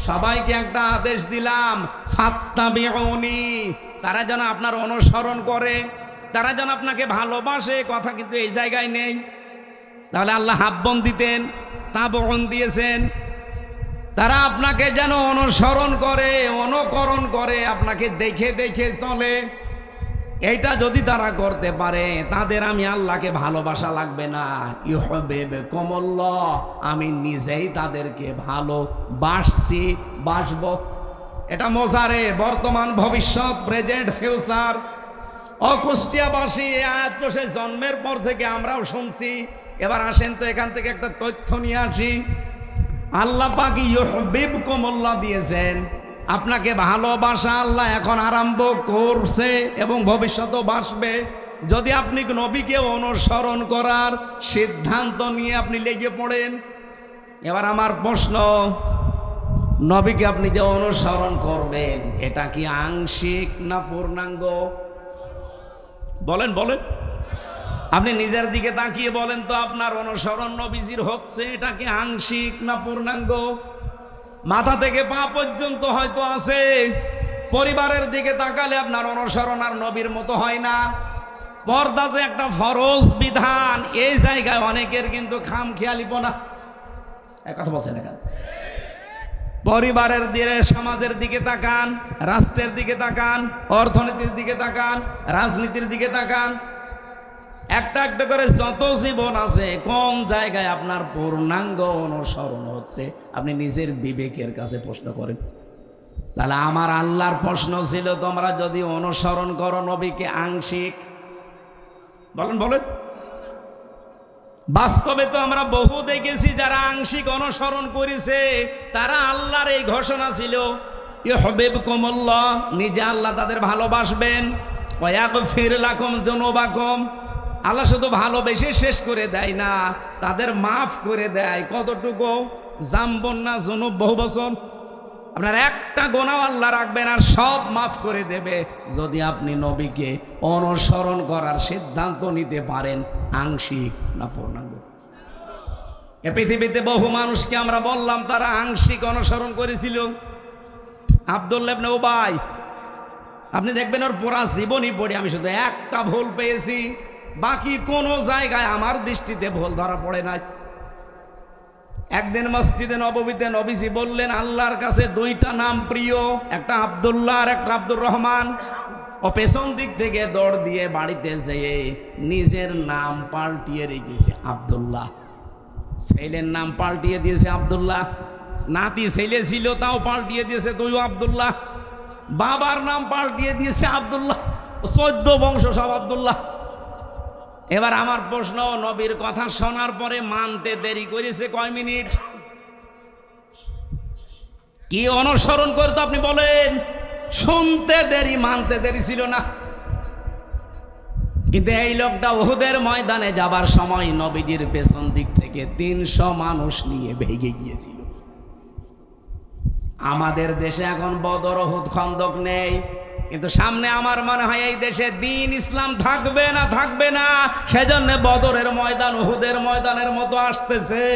সবাইকে একটা আদেশ দিলাম, ফাত্তাবিউনি, তারা যেন আপনার অনুসরণ করে, তারা যেন আপনাকে ভালোবাসে। কথা কিন্তু এই জায়গায় নেই। তাহলে আল্লাহ হাব্বন দিতেন, তাবন দিয়েছেন। তারা আপনাকে যেন অনুসরণ করে, অনুকরণ করে, আপনাকে দেখে দেখে চলে। এইটা যদি তারা করতে পারে, তাদের আমি আল্লাহকে ভালোবাসা লাগবে না, ইউহিব্বুকুমুল্লাহ, আমি নিজেই তাদেরকে ভালোবাসছি, বাসব। এটা মোজারে, বর্তমান, ভবিষ্যৎ, প্রেজেন্ট, ফিউচার। কুষ্টিয়াবাসী এই আয়াত সে জন্মের পর থেকে আমরাও শুনছি। এবার আসেন তো এখান থেকে একটা তথ্য নিয়ে আসি। আল্লাহ পাক ইউহিব্বুকুমুল্লাহ দিয়েছেন, আপনাকে ভালোবাসা আল্লাহ এখন আরম্ভ করছে এবং ভবিষ্যতেও বাসবে, যদি আপনি নবীকে অনুসরণ করার সিদ্ধান্ত নিয়ে আপনি লেগে পড়েন। এবার আমার প্রশ্ন, নবীকে আপনি যে অনুসরণ করবেন, এটা কি আংশিক না পূর্ণাঙ্গ? বলেন বলেন, আপনি নিজের দিকে তাকিয়ে বলেন তো, আপনার অনুসরণ নবীজির হচ্ছে, এটা কি আংশিক না পূর্ণাঙ্গ? মাথা থেকে পা পর্যন্ত হয়তো আছে। পরিবারের দিকে তাকালে আপনার অনুসরণ আর নবীর মতো হয় না। পর্দা যে একটা ফরজ বিধান, এই জায়গায় অনেকের কিন্তু খামখেয়ালিপনা। এক কথা বলছেন না কেন? পরিবারের দিকে, সমাজের দিকে তাকান, রাষ্ট্রের দিকে তাকান, অর্থনীতির দিকে তাকান, রাজনীতির দিকে তাকান, একটা একটা করে যত জীবন আছে, কোন জায়গায় আপনার পূর্ণাঙ্গ অনুসরণ হচ্ছে? আপনি নিজের বিবেকের কাছে প্রশ্ন করেন। তাহলে আমার আল্লাহর প্রশ্ন ছিল, তোমরা যদি অনুসরণ করো নবীকে আংশিক, বলেন বলেন। বাস্তবে তো আমরা বহু দেখেছি যারা আংশিক অনুসরণ করেছে, তারা আল্লাহর এই ঘোষণা ছিল, ইউহিব্বুকুমুল্লাহ, নিজে আল্লাহ তাদের ভালোবাসবেন, ওয়া ইয়াগফির লাকুম যুনুবাকুম, আল্লাহ শুধু ভালোবেসে শেষ করে দেয় না, তাদের মাফ করে দেয়। কতটুকু? জাম্বন না জুনুব, বহু বছর। আপনার একটা গুনাহ আল্লাহ রাখবেন আর সব মাফ করে দেবে, যদি আপনি নবীকে অনুসরণ করার সিদ্ধান্ত নিতে পারেন, আংশিক না পূর্ণাঙ্গ। এ পৃথিবীতে বহু মানুষকে আমরা বললাম তারা আংশিক অনুসরণ করেছিল। আব্দুল্লাহ ইবনে উবাই, আপনি দেখবেন ওর পুরা জীবনী পড়ে আমি শুধু একটা ভুল পেয়েছি, বাকি কোনো জায়গায় আমার দৃষ্টিতে ভুল ধরা পড়ে নাই। একদিন মসজিদে নববীতে নবীজি বললেন, আল্লাহর কাছে দুইটা নাম প্রিয়, একটা আব্দুল্লাহ আর একটা আব্দুর রহমান। ও পেছন দিক থেকে দৌড় দিয়ে বাড়িতে যেয়ে নিজের নাম পাল্টিয়ে রেখেছে আব্দুল্লাহ, ছেলের নাম পাল্টিয়ে দিয়েছে আব্দুল্লাহ, নাতি ছেলে ছিল তাও পাল্টিয়ে দিয়েছে তুইও আব্দুল্লাহ, বাবার নাম পাল্টিয়ে দিয়েছে আব্দুল্লাহ, 14 বংশ সব আব্দুল্লাহ। এবার আমার প্রশ্ন, নবীর কথা শোনার পরে মানতে দেরি করেছে কয় মিনিট? কি অনুসরণ করতো আপনি বলেন? শুনতে দেরি, মানতে দেরি ছিল না। কিন্তু এই লোকটা উহুদের ময়দানে যাবার সময় নবীজির পেছন দিক থেকে 300 মানুষ নিয়ে ভেগে গিয়েছিল। আমাদের দেশে এখন বদর, উহুদ, খন্দক নেই, কিন্তু সামনে আমার মনে হয় এই দেশে দ্বীন ইসলাম থাকবে না, থাকবে না। সেজন্য বদরের ময়দান উহুদের ময়দানের মতো আসতেছে।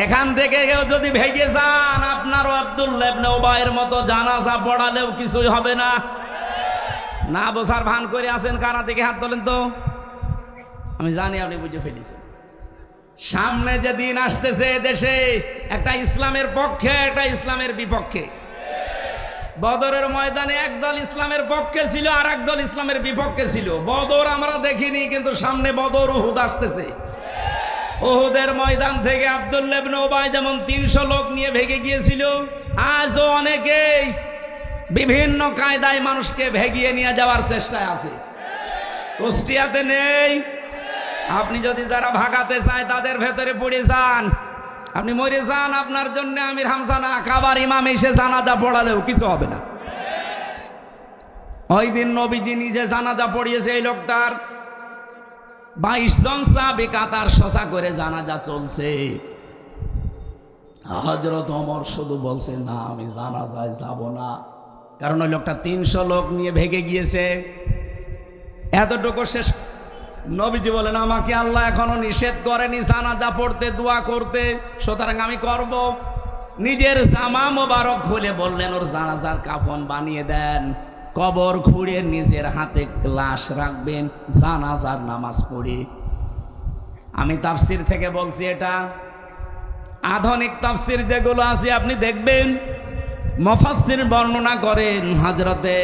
এখান থেকে কেউ যদি ভেগে যান, আপনারও আব্দুল্লাহ ইবনে উবাইয়ের মতো জানাজা পড়ালেও কিছুই হবে না। না বোঝার ভান করে আছেন কারা? থেকে হাত তোলেন তো, আমি জানি আপনি বুঝে ফেলেছেন। সামনে যে দিন আসতেছে দেশে, একটা ইসলামের পক্ষে, একটা ইসলামের বিপক্ষে। বদরের ময়দানে একদল ইসলামের পক্ষে ছিল আর একদল ইসলামের বিপক্ষে ছিল। বদর আমরা দেখিনি, কিন্তু সামনে বদর উহুদ আসতেছে। উহুদের ময়দান থেকে আব্দুল্লাহ ইবনে উবাই যেমন 300 লোক নিয়ে ভেগে গিয়েছিল, আজও অনেকেই বিভিন্ন কায়দায় মানুষকে ভেগিয়ে নিয়ে যাওয়ার চেষ্টায় আছে। কুষ্টিয়াতে নেই, আপনি যদি যারা ভাগাতে চায় তাদের ভেতরে পড়ে যান, আপনি মরে যান, আপনার জন্য আমির হামজা না কাবার ইমাম এসে জানাজা পড়ালেও কিছু হবে না। ওই দিন নবীজি নিজে জানাজা পড়িয়েছে এই লোকটার। 22 জন সাহাবী কাতার সোজা করে জানাজা চলছে। হযরত ওমর শুধু বলছে, না আমি জানাজায় যাব না, কারণ ওই লোকটা 300 লোক নিয়ে ভেগে গিয়েছে। এতটুকু শেষ, নবীজি বলেন, আমাকে আল্লাহ এখনো নিষেধ করেনি জানাজা পড়তে, দোয়া করতে, সুতরাং আমি করব। নিজের জামা মোবারক খুলে বললেন, ওর জানাজার কাফন বানিয়ে দেন, কবর খুঁড়ে নিজের হাতে লাশ রাখবেন, জানাজার নামাজ পড়ি। আমি তাফসির থেকে বলছি, এটা আধুনিক তাফসির যেগুলো আছে আপনি দেখবেন, মুফাসসির বর্ণনা করেন হযরতে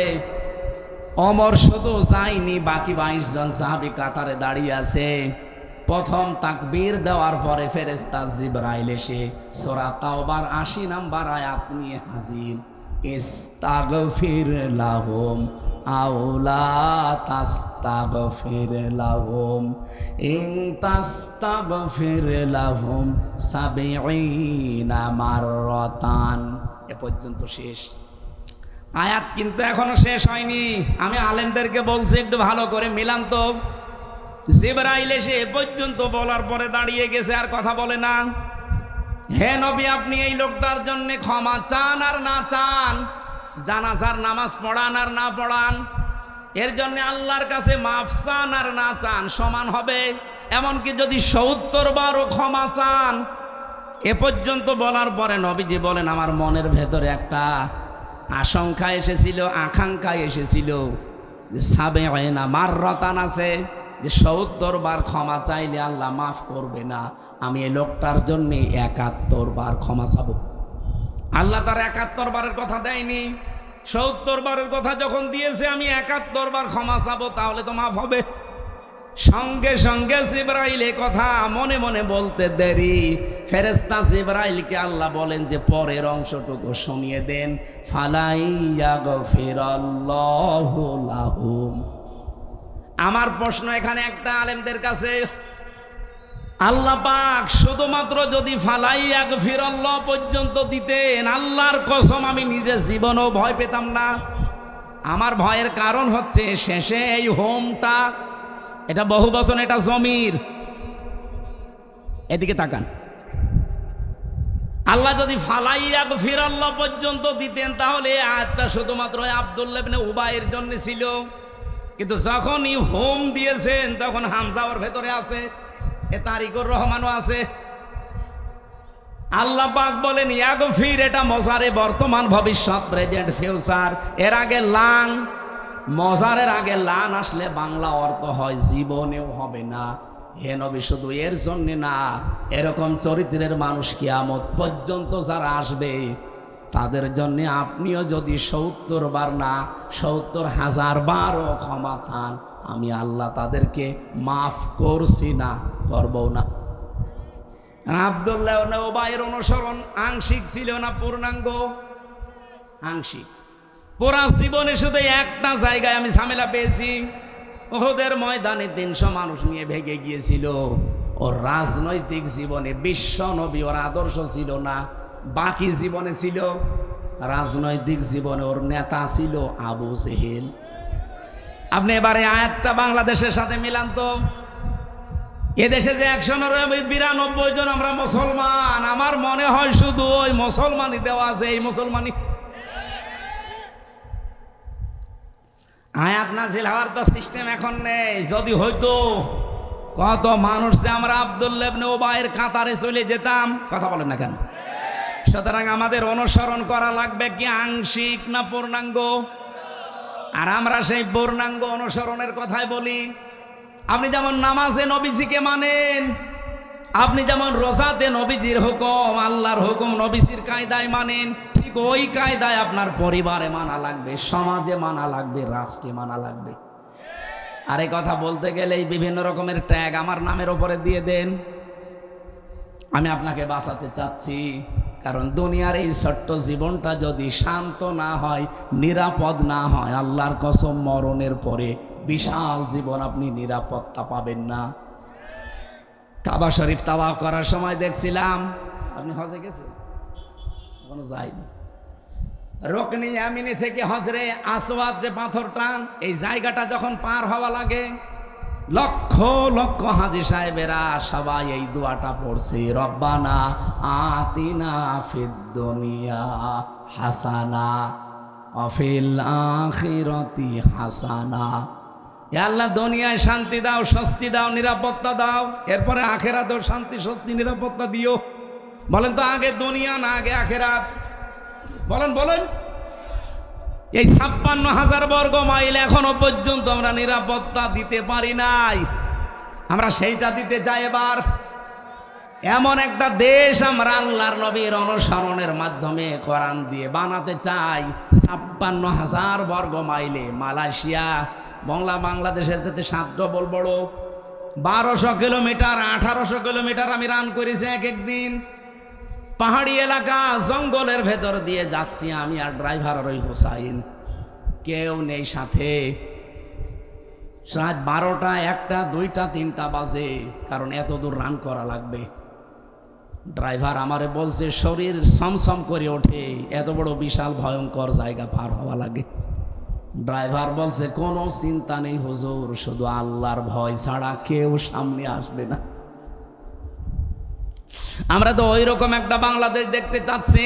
ওমর শুধু যায়নি, বাকি 22 জন সাহাবী কাতারে দাঁড়িয়ে আছে। প্রথম তাকবীর দেওয়ার পরে ফেরেশতা জিবরাইল এসে সূরা তাওবার 80 নম্বর আয়াত নিয়ে হাজির। ইস্তাগফির লাহুম আও লা তাস্তাগফির লাহুম ইন তাস্তাগফির লাহুম 70 মাররাতান। এ পর্যন্ত শেষ আয়াত, কিন্তু এখনো শেষ হয়নি। আমি আলেমদেরকে বলছি একটু ভালো করে মিলান তো। জিবরাইল এসে এ পর্যন্ত বলার পরে দাঁড়িয়ে গেছে, আর কথা বলে না। হে নবী, আপনি এই লোকটার জন্য ক্ষমা চান আর না চান, জানাজার নামাজ পড়ান আর না পড়ান, এর জন্য আল্লাহর কাছে মাফ চান আর না চান সমান হবে। এমনকি যদি 70 বারও ক্ষমা চান। এ পর্যন্ত বলার পরে নবীজি বলেন, আমার মনের ভেতরে একটা আশঙ্কা এসেছিল, আকাঙ্ক্ষা এসেছিল যে 70 মাররাতান আছে, যে 70 বার ক্ষমা চাইলে আল্লাহ মাফ করবে না। আমি এই লোকটার জন্য 71 বার ক্ষমা চাবো। আল্লাহ তার 71 বারের কথা দেয়নি, 70 বারের কথা যখন দিয়েছে, আমি 71 বার ক্ষমা চাবো, তাহলে তো মাফ হবে। সঙ্গে সঙ্গে জিবরাইল এ কথা মনে মনে বলতে দেরি, ফেরেশতা জিবরাইলকে আল্লাহ বলেন যে পরের অংশটুকু শুনিয়ে দেন, ফালাইয়াগফিরাল্লাহু লাহুম। আমার প্রশ্ন এখানে একটা আলেমদের কাছে, আল্লাহ পাক শুধুমাত্র যদি ফালাইয়াগফিরাল্লাহ পর্যন্ত দিতেন, আল্লাহর কসম আমি নিজে জীবনও ভয় পেতাম না। আমার ভয়ের কারণ হচ্ছে শেষে এই হোমটা, এটা বহু বচন, এটা জমির। এদিকে তাকান, আল্লাহ যদি ফালাইয়াগফিরাল্লাহ পর্যন্ত দিতেন, তাহলে আয়াতটা শুধুমাত্র আব্দুল্লাহ ইবনে উবাইয়ের জন্য ছিল। কিন্তু যখনই হোম দিয়েছেন, তখন হামজা ওর ভেতরে আছে, এ তারিকুর রহমানও আছে। আল্লাহ পাক বলেন ইয়াগফির, এটা মজারে বর্তমান, ভবিষ্যৎ, প্রেজেন্ট, ফিউচার। এর আগে লান, মজারের আগে লান আসলে বাংলা অর্থ হয় জীবনেও হবে না, হে নবী, শুধু এর জন্য না, এরকম চরিত্রের মানুষ কিয়ামত পর্যন্ত যারা আসবে তাদের জন্য আপনিও যদি ৭০ বার না ৭০,০০০ বারও ক্ষমা চান, আমি আল্লাহ তাদেরকে মাফ করছি না, করবও না। আব্দুল্লাহ ইবনে উবাইয়ের অনুসরণ আংশিক ছিল না পূর্ণাঙ্গ? আংশিক। পুরা জীবনে শুধু একটা জায়গায় আমি ঝামেলা পেয়েছি, উহুদের ময়দানে ৩০০ মানুষ নিয়ে ভেগে গিয়েছিল। ওর রাজনৈতিক জীবনে বিশ্ব নবী ওর আদর্শ ছিল না, বাকি জীবনে ছিল। রাজনৈতিক জীবনে ওর নেতা ছিল আবু জেহেল। আপনি এবারে আয়াতটা বাংলাদেশের সাথে মিলান তো। এদেশে যে ১৯২ জন আমরা মুসলমান, আমার মনে হয় শুধু ওই মুসলমানই দেওয়া আছে, এই মুসলমানই। আয়াত নাজিল হওয়ার তো সিস্টেম এখন নেই। যদি হয়তো কত মানুষ যে আমরা আব্দুল্লাহ ইবনে উবাইয়ের কাতারে চলে যেতাম। কথা বলেন না কেন? সুতরাং আমাদের অনুসরণ করা লাগবে কি আংশিক না পূর্ণাঙ্গ? আর আমরা সেই পূর্ণাঙ্গ অনুসরণের কথাই বলি। আপনি যেমন নামাজে নবীজিকে মানেন, আপনি যেমন রোজাতে নবীজির হুকুম, আল্লাহর হুকুম নবীজির কায়দায় মানেন, ঠিক ওই কায়দায় আপনার পরিবারে মানা লাগবে, সমাজে মানা লাগবে, রাষ্ট্রে মানা লাগবে। আর এই কথা বলতে গেলেই বিভিন্ন রকমের ট্যাগ আমার নামের ওপরে দিয়ে দেন। আমি আপনাকে বাঁচাতে চাচ্ছি, কারণ দুনিয়ার এই ছোট্ট জীবনটা যদি শান্ত না হয়, নিরাপদ না হয়, আল্লাহর কসম মরণের পরে বিশাল জীবন আপনি নিরাপত্তা পাবেন না। কাবা শরীফ তাওয়াফ করার সময় দেখছিলাম, আপনি হজে গেছেন? এখনো যাইনি। রুকনি ইয়ামিনি থেকে হজরে আসওয়াদ যে পাথরটা, এই জায়গাটা যখন পার হওয়া লাগে, লক্ষ লক্ষ হাজী সাহেবেরা সবাই এই দোয়াটা পড়ছে, রব্বানা আতিনা ফিদ দুনিয়া হাসানা ওয়া ফিল আখিরাতি হাসানা। হে আল্লাহ, দুনিয়ায় শান্তি দাও, স্বস্তি দাও, নিরাপত্তা দাও, এরপরে আখেরাতেও শান্তি, স্বস্তি, নিরাপত্তা দিও। বলেন তো, আগে দুনিয়া না আগে আখেরাত? বলেন বলেন। এই ৫৬,০০০ বর্গ মাইল এখনো পর্যন্ত আমরা নিরাপত্তা দিতে পারি নাই, আমরা সেইটা দিতে চাই। এবার এমন একটা দেশ আমরা আল্লাহর নবীর অনুসরণের মাধ্যমে কোরআন দিয়ে বানাতে চাই। ৫৬,০০০ বর্গ মাইলে মালয়েশিয়া বাংলাদেশের থেকে ৭ ডবল বড়। ১২০০ কিলোমিটার ১৮০০ কিলোমিটার আমি রান করেছি এক একদিন। পাহাড়ি এলাকা, জঙ্গলের ভেতর দিয়ে যাচ্ছি আমি আর ড্রাইভার আর ওই হোসাইন, কেউ নেই সাথে। রাত ১২টা, ১টা, ২টা, ৩টা বাজে, কারণ এত দূর রান করা লাগবে। ড্রাইভার আমারে বলছে শরীর সমসম করে ওঠে, এত বড় বিশাল ভয়ঙ্কর জায়গা পার হওয়া লাগে। ড্রাইভার বলছে কোনো চিন্তা নেই হুজুর, শুধু আল্লাহর ভয় ছাড়া কেউ সামনে আসবে না। আমরা তো ওই রকম একটা বাংলাদেশ দেখতে চাচ্ছি,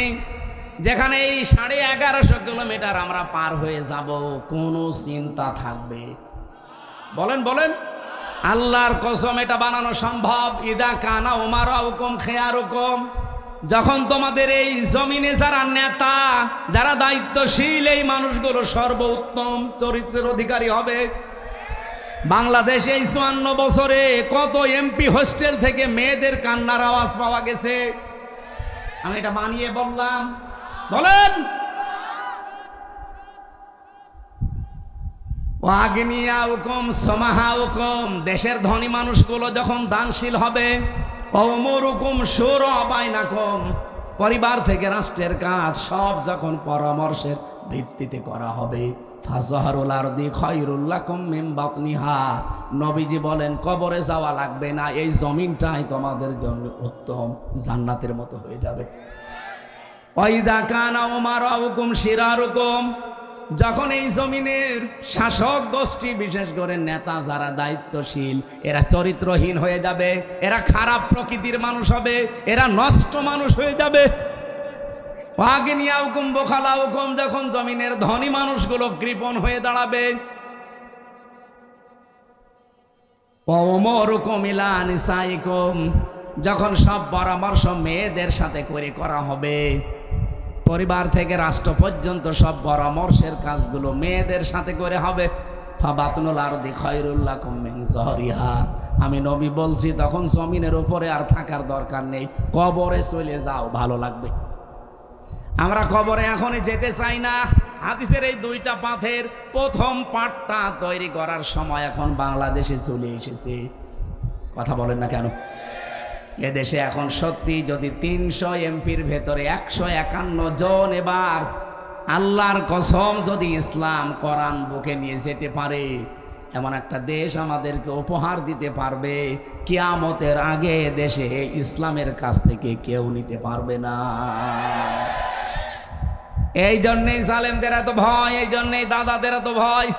যেখানে এই ১১৫০ কিলোমিটার আমরা পার হয়ে যাব, কোনো চিন্তা থাকবে? বলেন বলেন। আল্লাহর কসম এটা বানানো সম্ভব। ইদা কানা উমারাউকুম খিয়ারুকুম, যখন তোমাদের এই জমিনে যারা নেতা, যারা দায়িত্বশীল, এই মানুষগুলো সর্বোত্তম চরিত্রের অধিকারী হবে। বাংলাদেশে এই ৫৪ বছরে কত এমপি হোস্টেল থেকে মেয়েদের কান্নার আওয়াজ পাওয়া গেছে। আমি এটা বানিয়ে বললাম? বলেন। ওয়াগনিয়া হুকুম সমাহা হুকুম, দেশের ধনী মানুষগুলো যখন দানশীল হবে। ওমর হুকুম সুর বাইনাকুম, পরিবার থেকে রাষ্ট্রের কাজ সব যখন পরামর্শের ভিত্তিতে করা হবে। ফাজহারুল আরদি খায়রুল লাকুম মিন বাতনিহা, নবীজি বলেন কবরে যাওয়া লাগবে না, এই জমিনটাই তোমাদের জন্য উত্তম, জান্নাতের মতো হয়ে যাবে। ওয়াইদা কানা উমারাউকুম শিরারুকুম, যখন এই জমিনের শাসক গোষ্ঠী, বিশেষ করে নেতা যারা দায়িত্বশীল, এরা চরিত্রহীন হয়ে যাবে, এরা খারাপ প্রকৃতির মানুষ হবে, এরা নষ্ট মানুষ হয়ে যাবে। ওয়াগনিয়া হুকুম বোখালা হুকুম, যখন জমিনের ধনী মানুষগুলো কৃপণ হয়ে দাঁড়াবে। ওমর হুকুম ইলা নিসাইকুম, যখন সব পরামর্শ মেয়েদের সাথে করে করা হবে। পরিবার থেকে রাষ্ট্র পর্যন্ত সব পরামর্শের কাজগুলো মেয়েদের সাথে করে হবে। ফাবাতনুল আরদি খায়রুল লাকুম মিন যহরিহা। আমি নবী বলছি তখন জমিনের উপরে আর থাকার দরকার নেই, কবরে চলে যাও, ভালো লাগবে। আমরা কবরে এখনই যেতে চাই না। হাদিসের এই দুইটা পাথের প্রথম পাঠটা তৈরি করার সময় এখন বাংলাদেশে চলে এসেছে। কথা বলেন না কেন? এদেশে এখন সত্যি যদি 300 এমপির ভেতরে 151 জন এবার আল্লাহর কসম যদি ইসলাম কোরআন বুকে নিয়ে যেতে পারে, এমন একটা দেশ আমাদেরকে উপহার দিতে পারবে, কিয়ামতের আগে দেশে ইসলামের কাছ থেকে কেউ নিতে পারবে না। এই জন্যেই জালেমদের এত ভয়, এই জন্যেই দাদাদের এত ভয়।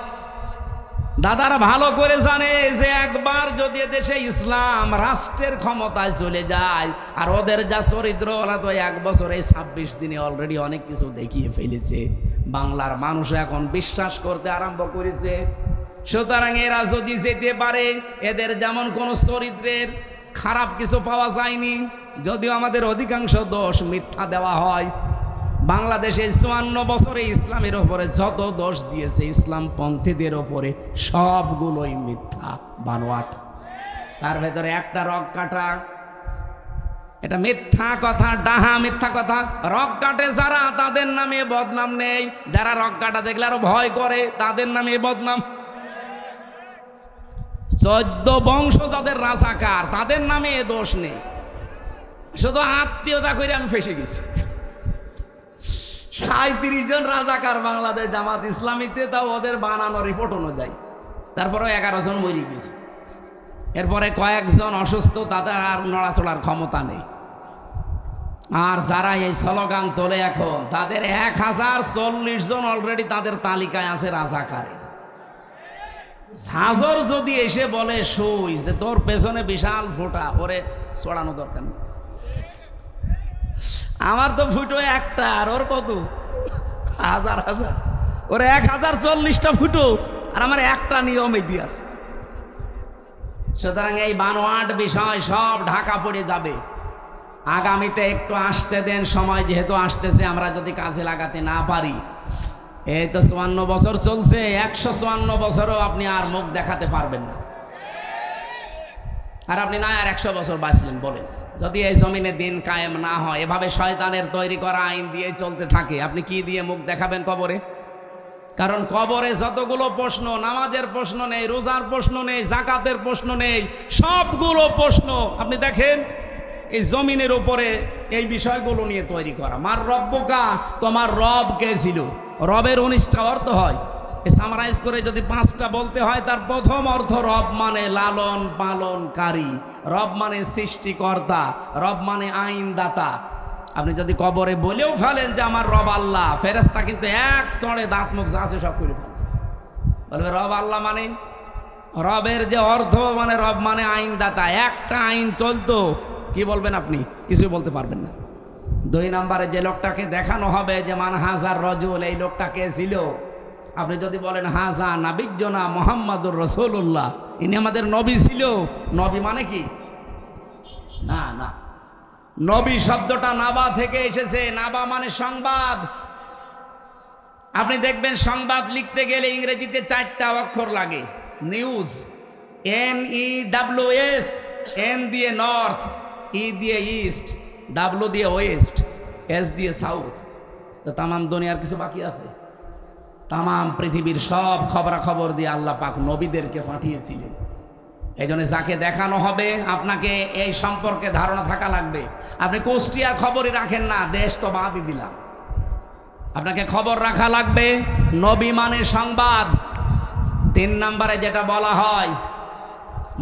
দাদারা ভালো করে জানে যে একবার যদি দেশে ইসলাম রাষ্ট্রের ক্ষমতায় চলে যায়, আর ওদের যা চরিত্র, ওরা তো 1 বছরে 26 দিনে অলরেডি অনেক কিছু দেখিয়ে ফেলেছে। বাংলার মানুষ এখন বিশ্বাস করতে আরম্ভ করেছে। সুতরাং এরা যদি যেতে পারে, এদের যেমন কোনো চরিত্রের খারাপ কিছু পাওয়া যায়নি, যদিও আমাদের অধিকাংশ দোষ মিথ্যা দেওয়া হয়। বাংলাদেশে 54 বছরে ইসলামের ওপরে যত দোষ দিয়েছে ইসলাম পন্থীদের ওপরে, সবগুলোই মিথ্যা বানোয়াট। তার ভেতরে একটা রক কাটা, এটা মিথ্যা কথা, ডাহা মিথ্যা কথা। রক কাটে যারা, তাদের নামে বদনাম নেই। যারা রক কাটা দেখলে আরো ভয় করে, তাদের নামে বদনাম। 14 বংশ যাদের রাজাকার, তাদের নামে এ দোষ নেই। শুধু আত্মীয়তা করে আমি ফেসে গেছি। 37 জন রাজাকার বাংলাদেশ জামাত ইসলামীতে, তাও ওদের বানানো রিপোর্ট অনুযায়ী। তারপরে 11 জন মরে গেছে। এরপরে কয়েকজন অসুস্থ, তাদের আর নড়াচড়ার ক্ষমতা নেই। আর যারা এই স্লোগান তোলে এখন, তাদের 1040 জন অলরেডি তাদের তালিকায় আছে রাজাকারে। হাজর যদি এসে বলে সই যে তোর পেছনে বিশাল ফোঁটা, ওরে ছড়ানো দরকার নেই। আমার তো ফুটো একটা, আর ওর কত হাজার হাজার, ওর 1040টা ফুটো, আর আমার একটা নিয়মে দিয়ে আছে। সুতরাং এই বানোয়াট বিষয় সব ঢাকা পড়ে যাবে। আগামীতে একটু আসতে দেন সময়, যেহেতু আসতেছে। আমরা যদি কাজে লাগাতে না পারি, এই তো 54 বছর চলছে, 154 বছরও আপনি আর মুখ দেখাতে পারবেন না। আর আপনি না আর 100 বছর বাঁচলেন বলেন, যদি এই জমিনে দিন কায়েম না হয়, এভাবে শয়তানের তৈরি করা আইন দিয়ে চলতে থাকে, আপনি কি দিয়ে মুখ দেখাবেন কবরে? কারণ কবরে যতগুলো প্রশ্ন, নামাজের প্রশ্ন নেই, রোজার প্রশ্ন নেই, জাকাতের প্রশ্ন নেই, সবগুলো প্রশ্ন আপনি দেখেন এই জমিনের উপরে এই বিষয়গুলো নিয়ে তৈরি করা। মার রব্বুকা, তোমার রব কে ছিল? রবের 19টা অর্থ হয়। সামারাইজ করে যদি 5টা বলতে হয়, তার প্রথম অর্থ রব মানে লালন পালনকারী, রব মানে সৃষ্টিকর্তা, রব মানে আইনদাতা। আপনি যদি কবরে বলেও ফেলেন যে আমার রব আল্লাহ, ফেরেশতা কিন্তু এক চড়ে দাঁত মুখ যা আছে সব করে ফেলে, বলবে রব আল্লাহ মানে। রবের যে অর্থ মানে রব মানে আইনদাতা। একটা আইন চলতো, কি বলবেন আপনি? কিছুই বলতে পারবেন না। 2 নম্বরে যে লোকটাকে দেখানো হবে যে মান হাজার রজুল, এই লোকটা কে ছিল? আপনি যদি বলেন হাজা নাবিজ্জনা মুহাম্মাদুর রাসূলুল্লাহ, ইনি আমাদের নবী ছিল। নবী মানে কি? না না, নবী শব্দটা নাবা থেকে এসেছে। নাবা মানে সংবাদ। আপনি দেখবেন সংবাদ লিখতে গেলে ইংরেজিতে 4টা অক্ষর লাগে। নিউজ, NEWS, N দিয়ে নর্থ, E দিয়ে ইস্ট, W দিয়ে ওয়েস্ট, S দিয়ে সাউথ। তো তামাম দুনিয়ার কিছু বাকি আছে? তামাম পৃথিবীর সব খবরাখবর দিয়ে আল্লাহ পাক নবীদেরকে পাঠিয়েছিলেন। এই জন্য যাকে দেখানো হবে, আপনাকে এই সম্পর্কে ধারণা থাকা লাগবে। আপনি কুষ্টিয়ার খবরই রাখেন না, দেশ তো বাদই দিলাম। আপনাকে খবর রাখা লাগবে। নবী মানে সংবাদ। 3 নম্বরে যেটা বলা হয়,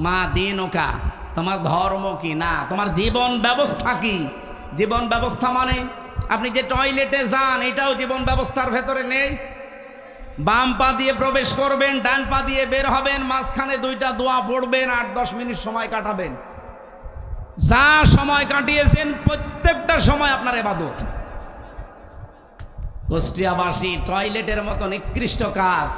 মা দিনুকা, তোমার ধর্ম কি, না তোমার জীবন ব্যবস্থা কি। জীবন ব্যবস্থা মানে আপনি যে টয়লেটে যান, এটাও জীবন ব্যবস্থার ভেতরে নেই। বাম পা দিয়ে প্রবেশ করবেন, ডান পা দিয়ে বের হবেন, মাঝখানে 2টা দোয়া পড়বেন, 8-10 মিনিট সময় কাটাবেন। যা সময় কাটিয়েছেন প্রত্যেকটা সময় আপনার ইবাদত। কুষ্টিয়াবাসী টয়লেটের মতো নিকৃষ্ট কাজ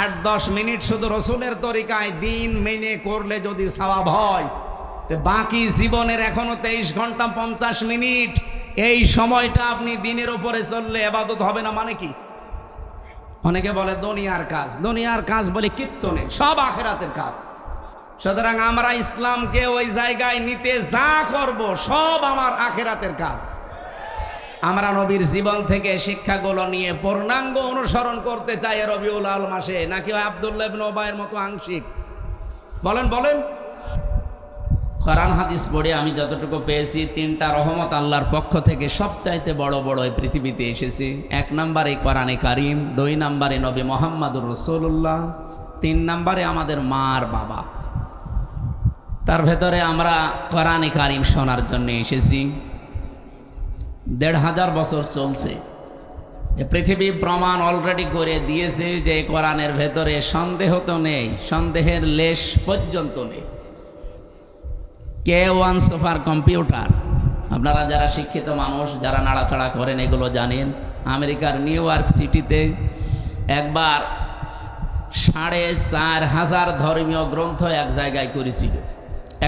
8-10 মিনিট শুধু রসুলের তরিকায় দিন মেনে করলে যদি সওয়াব হয়, তো বাকি জীবনের এখনো 23 ঘন্টা 50 মিনিট, এই সময়টা আপনি দিনের উপরে চললে ইবাদত হবে না মানে কি? অনেকে বলে দুনিয়ার কাজ বলে কিচ্ছু নেই, সব আখিরাতের কাজ। সুতরাং আমরা ইসলামকে ওই জায়গায় নিতে যা করব সব আমার আখিরাতের কাজ। আমরা নবীর জীবন থেকে শিক্ষাগুলো নিয়ে পূর্ণাঙ্গ অনুসরণ করতে চাই রবিউল আউয়াল মাসে, নাকি আব্দুল্লাহ ইবনে উবাইয়ের মতো আংশিক? বলেন। কোরআন হাদিস পড়ে আমি যতটুকু পেয়েছি, 3টা রহমত আল্লাহর পক্ষ থেকে সবচাইতে বড় বড় এই পৃথিবীতে এসেছে। 1 নম্বরে কোরআনে কারিম, 2 নম্বরে নবী মুহাম্মদুর রাসূলুল্লাহ, 3 নম্বরে আমাদের মার বাবা। তার ভেতরে আমরা কোরআনে কারিম শোনার জন্য এসেছি। 1500 বছর চলছে। পৃথিবী প্রমাণ অলরেডি করে দিয়েছে যে কোরআনের ভেতরে সন্দেহ তো নেই, সন্দেহের লেশ পর্যন্ত নেই। K1 সুপার কম্পিউটার, আপনারা যারা শিক্ষিত মানুষ, যারা নাড়াচাড়া করেন এগুলো জানেন। আমেরিকার নিউ ইয়র্ক সিটিতে একবার 4500 ধর্মীয় গ্রন্থ এক জায়গায় করেছিল।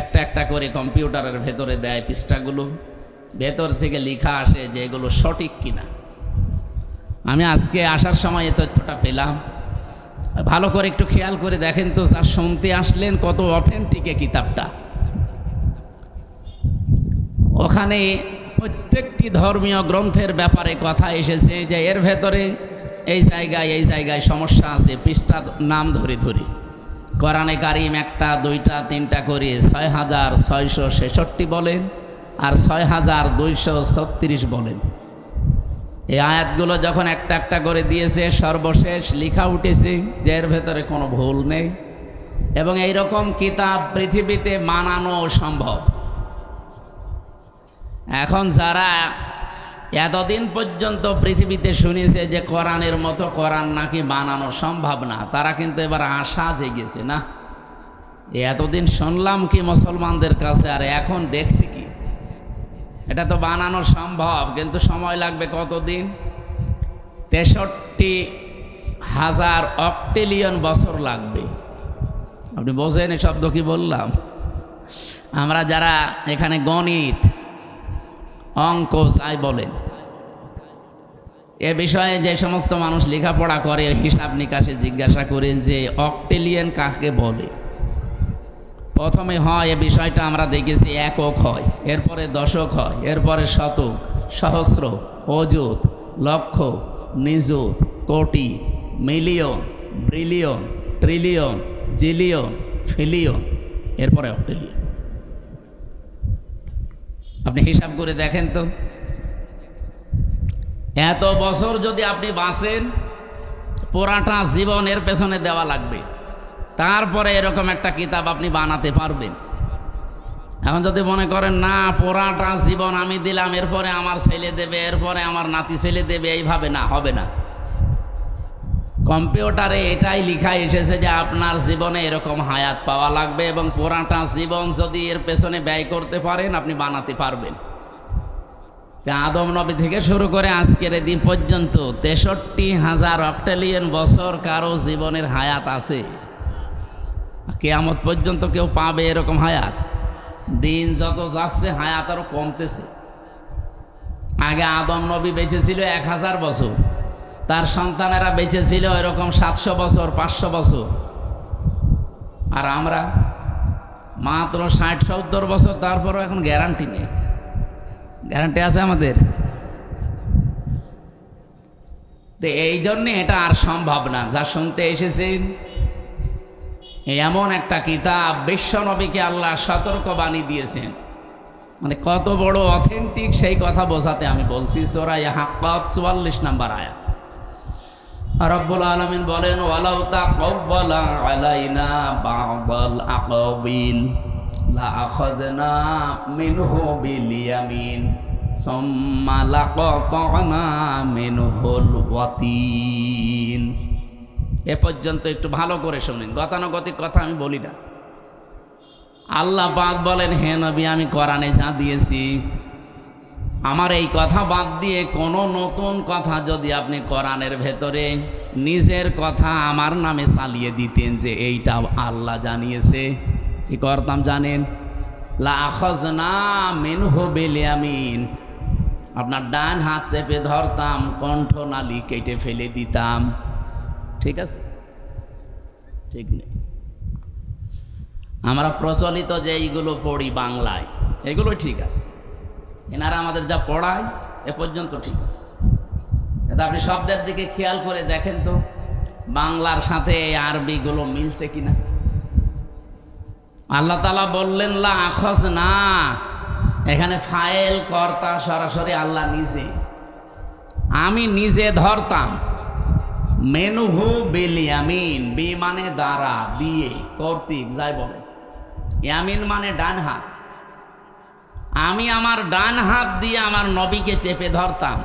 একটা করে কম্পিউটারের ভেতরে দেয় পৃষ্ঠাগুলো, ভেতর থেকে লেখা আসে যে এগুলো সঠিক কিনা। আমি আজকে আসার সময় এই তথ্যটা পেলাম। ভালো করে একটু খেয়াল করে দেখেন তো, যা শুনতে আসলেন কত অথেন্টিক এই কিতাবটা। ওখানে প্রত্যেকটি ধর্মীয় গ্রন্থের ব্যাপারে কথা এসেছে যে এর ভেতরে এই জায়গায় সমস্যা আছে, পৃষ্ঠা নাম ধরে কোরআনে কারিম 1টা 2টা 3টা করে 6666 বলেন আর 6236 বলেন। এই আয়াতগুলো যখন একটা করে দিয়েছে, সর্বশেষ লেখা উঠেছে যে এর ভেতরে কোনো ভুল নেই এবং এই রকম কিতাব পৃথিবীতে মানানো সম্ভব। এখন যারা এতদিন পর্যন্ত পৃথিবীতে শুনেছে যে কোরআনের মতো কোরআন নাকি বানানো সম্ভব না, তারা কিন্তু এবার আশা জেগেছে। না, এতদিন শুনলাম কি মুসলমানদের কাছে, আর এখন দেখছি কি এটা তো বানানো সম্ভব, কিন্তু সময় লাগবে কতদিন? 63,000 অক্টিলিয়ন বছর লাগবে। আপনি বোঝেন এই শব্দ কি বললাম? আমরা যারা এখানে গণিত অঙ্ক যাই বলেন, এ বিষয়ে যে সমস্ত মানুষ লেখাপড়া করে, হিসাব নিকাশে জিজ্ঞাসা করেন যে অক্টিলিয়ন কাকে বলে। প্রথমে হয় এ বিষয়টা আমরা দেখেছি একক হয়, এরপরে দশক হয়, এরপরে শতক, সহস্র, অযুত, লক্ষ, নিযুত, কোটি, million, billion, trillion, zillion, pillion, এরপরে অক্টিলিয়ন। আপনি হিসাব করে দেখেন তো, এত বছর যদি আপনি বাঁচেন, পুরাটা জীবন এর পেছনে দেওয়া লাগবে, তারপরে এরকম একটা কিতাব আপনি বানাতে পারবেন। এখন যদি মনে করেন না, পুরাটা জীবন আমি দিলাম, এরপরে আমার ছেলে দেবে, এরপরে আমার নাতি ছেলে দেবে, এইভাবে না, হবে না। কম্পিউটারে এটাই লেখা এসেছে যে আপনার জীবনে এরকম হায়াত পাওয়া লাগবে এবং পুরাটা জীবন যদি এর পেছনে ব্যয় করতে পারেন, আপনি বানাতে পারবেন। আদম নবী থেকে শুরু করে আজকের দিন পর্যন্ত 63,000 অক্টিলিয়ন বছর কারো জীবনের হায়াত আছে। কিয়ামত পর্যন্ত কেউ পাবে এরকম হায়াত? দিন যত যাচ্ছে হায়াত আরো কমতেছে। আগে আদম নবী বেঁচে ছিল 1000 বছর, তার সন্তানেরা বেঁচে ছিল এরকম 700 বছর, 500 বছর, আর আমরা মাত্র 60-70 বছর। তারপরও এখন গ্যারান্টি নেই। গ্যারান্টি আছে আমাদের? তো এই জন্যে এটা আর সম্ভব না। যা শুনতে এসেছেন এমন একটা কিতাব, বিশ্ব নবীকে আল্লাহ সতর্কবাণী দিয়েছেন, মানে কত বড় অথেন্টিক সেই কথা বোঝাতে আমি বলছি। সূরা হাক্কাত 44 নম্বর আয়াত। রব্বুল আলামিন বলেন, ওয়ালাউ তাকাওয়ালা আলাইনা বা'দাল আকাবিল লা আখাযনা মিনহু বিল ইয়ামিন সুম্মা লাকাতা'না মিনহুল ওয়াতিন। এ পর্যন্ত একটু ভালো করে শুনেন, গতানুগতিক কথা আমি বলি না। আল্লাহ পাক বলেন, হে নবী, আমি কোরআনে যা দিয়েছি, আমার এই কথা বাদ দিয়ে কোনো নতুন কথা যদি আপনি কোরআনের ভেতরে নিজের কথা আমার নামে চালিয়ে দিতেন যে এইটা আল্লাহ জানিয়েছে, কি করতাম জানেন? লা আখাযনা মিনহু বিল ইয়ামিন, আপনার ডান হাত চেপে ধরতাম, কণ্ঠনালী কেটে ফেলে দিতাম। ঠিক আছে? ঠিক নেই। আমরা প্রচলিত যে এইগুলো পড়ি বাংলায়, এগুলো ঠিক আছে। এনারা আমাদের যা পড়ায় এ পর্যন্ত ঠিক আছে। কিন্তু আপনি শব্দের দিকে খেয়াল করে দেখেন তো বাংলার সাথে এই আরবিগুলো মিলছে কিনা। আল্লাহ তাআলা বললেন লা আখজ না, এখানে ফাইল কর্তা সরাসরি আল্লাহ নিজে। আমি নিজে ধরতাম। মেনুহু বিল ইয়ামিন, বি মানে দ্বারা, দিয়ে, কর্তৃক, যাই বলে। ইয়ামিন মানে ডান হাত। আমি আমার ডান হাত দিয়ে আমার নবীকে চেপে ধরতাম।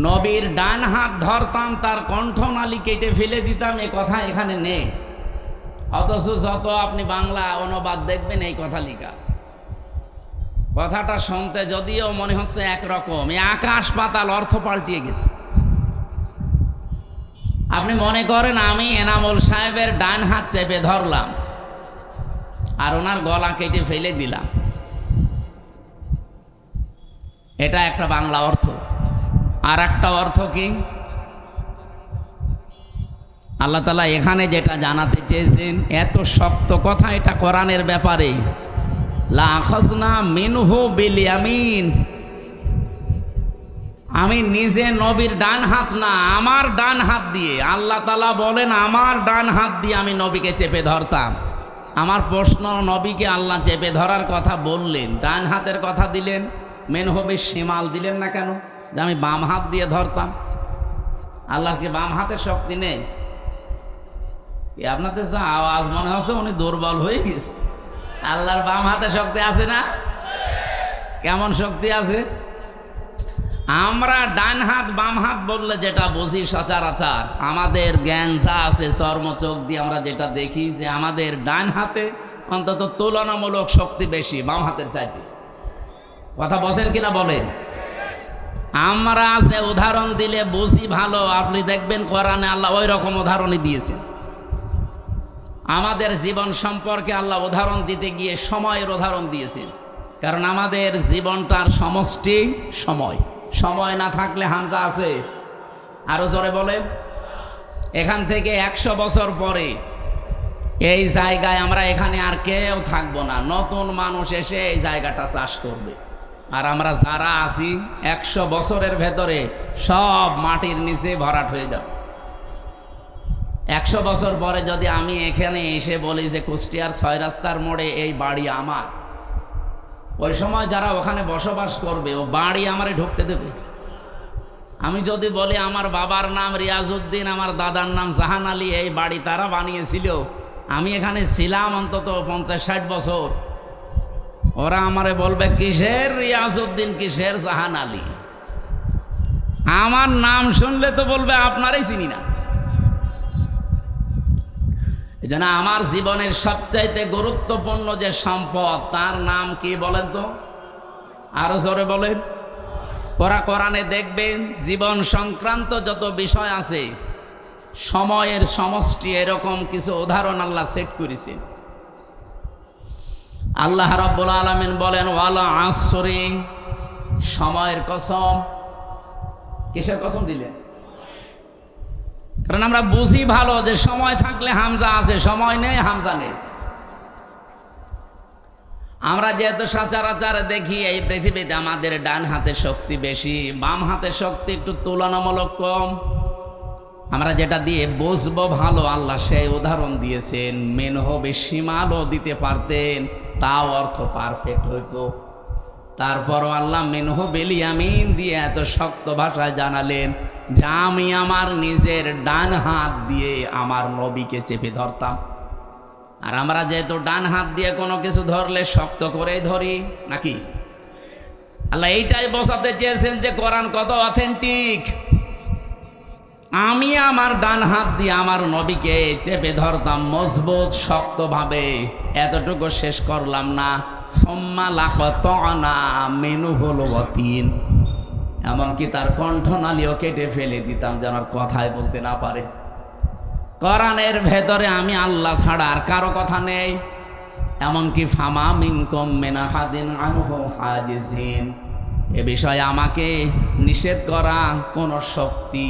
নবীর ডান হাত ধরতাম, তার কণ্ঠনালী কেটে ফেলে দিতাম, এ কথা এখানে নেই। অথচ যত আপনি বাংলা অনুবাদ দেখবেন এই কথা লেখা আছে। কথাটা শুনতে যদিও মনে হচ্ছে একরকম, এই আকাশ পাতাল অর্থ পাল্টিয়ে গেছে। আপনি মনে করেন আমি এনামুল সাহেবের ডান হাত চেপে ধরলাম আর ওনার গলা কেটে ফেলে দিলাম, এটা একটা বাংলা অর্থ। আর একটা অর্থ কি, আল্লাহ তাআলা এখানে যেটা জানাতে চেয়েছেন, এত শক্ত কথা এটা কোরআনের ব্যাপারে। লা আখাযনা মিনহু বিল ইয়ামিন, আমি নিজে নবীর ডান হাত না, আমার ডান হাত দিয়ে, আল্লাহ তাআলা বলেন আমার ডান হাত দিয়ে আমি নবীকে চেপে ধরতাম। আমার প্রশ্ন, নবীকে আল্লাহ চেপে ধরার কথা বললেন, ডান হাতের কথা দিলেন, মিনহু বিশ শিমাল দিলেন না কেন? যে আমি বাম হাত দিয়ে ধরতাম। আল্লাহকে বাম হাতের শক্তি নেই? আপনাদের যা আওয়াজ মনে হচ্ছে উনি দুর্বল হয়ে গেছে। আল্লাহর বাম হাতে শক্তি আছে না? কেমন শক্তি আছে? আমরা ডান হাত বাম হাত বললে যেটা বুঝি সচরাচর, আমাদের জ্ঞান যা আছে চর্ম চোখ দিয়ে আমরা যেটা দেখি, যে আমাদের ডান হাতে অন্তত তুলনামূলক শক্তি বেশি বাম হাতের চাইতে। কথা বলেন কিনা বলেন? আমরা যে উদাহরণ দিলে বুঝি ভালো, আপনি দেখবেন কোরআনে আল্লাহ ওই রকম উদাহরণই দিয়েছেন। আমাদের জীবন সম্পর্কে আল্লাহ উদাহরণ দিতে গিয়ে সময়ের উদাহরণ দিয়েছেন, কারণ আমাদের জীবনটার সমষ্টি সময়। সময় না থাকলে হামজা আছে, আরো জোরে বলেন। এখান থেকে 100 বছর পরে এই জায়গায় আমরা এখানে আর কেউ থাকবো না, নতুন মানুষ এসে এই জায়গাটা চাষ করবে। আর আমরা যারা আছি 100 বছরের ভেতরে সব মাটির নিচে ভরাট হয়ে যাবে। 100 বছর পরে যদি আমি এখানে এসে বলি যে কুষ্টিয়ার 6 রাস্তার মোড়ে এই বাড়ি আমার, ওই সময় যারা ওখানে বসবাস করবে ও বাড়ি আমারে ঢুকতে দেবে? আমি যদি বলি আমার বাবার নাম রিয়াজউদ্দিন, আমার দাদার নাম জাহান আলী, এই বাড়ি তারা বানিয়েছিল, আমি এখানে ছিলাম অন্তত 50-60 বছর, ওরা আমারে বলবে কিসের রিয়াজউদ্দিন, কিসের জাহান আলী? আমার নাম শুনলে তো বলবে আপনারই চিনি না। এজন্য আমার জীবনের সবচাইতে গুরুত্বপূর্ণ যে সম্পদ, তার নাম কি বলেন তো? আরো জোরে বলেন। কোরআনে দেখবেন জীবন সংক্রান্ত যত বিষয় আছে, সময়ের সমষ্টি, এরকম কিছু উদাহরণ আল্লাহ সেট করেছেন। আল্লাহ রাব্বুল আলামিন বলেন ওয়ালা আসরি, সময়ের কসম। কিসের কসম দিলেন? কারণ আমরা বুঝি ভালো যে সময় থাকলে হামজা আছে, সময় নেই হামজা নেই। আমরা যেহেতু সচরাচর দেখি এই পৃথিবীতে আমাদের ডান হাতে শক্তি বেশি, বাম হাতে শক্তি একটু তুলনামূলক কম। আমরা যেটা দিয়ে বুঝবো ভালো, আল্লাহ সেই উদাহরণ দিয়েছেন। মিনহু বিশিমালও দিতে পারতেন, তাও অর্থ পারফেক্ট হইতো। তারপরও আল্লাহ মিনহু বিল ইয়ামিন দিয়ে এত শক্ত ভাষায় জানালেন যে আমি আমার নিজের ডান হাত দিয়ে আমার নবীকে চেপে ধরতাম। আর আমরা যেহেতু ডান হাত দিয়ে কোনো কিছু ধরলে শক্ত করেই ধরি নাকি? আল্লাহ এইটাই বোঝাতে চেয়েছেন যে কোরআন কত অথেন্টিক। আমি আমার ডান হাত দিয়ে আমার নবীকে চেপে ধরতাম মজবুত শক্তভাবে। এতটুকু শেষ করলাম না, সুম্মা লাকাতানা মিনহুল ওয়াতিন, এমনকি তার কণ্ঠনালীও কেটে ফেলে দিতাম যেন আর কথাই বলতে না পারে। কোরআনের ভেতরে আমি আল্লাহ ছাড়া আর কারো কথা নেই। এমনকি ফামা মিনকুম মিন আহাদিন আনহু হাজিজিন, এ বিষয়ে আমাকে নিষেধ করা কোনো শক্তি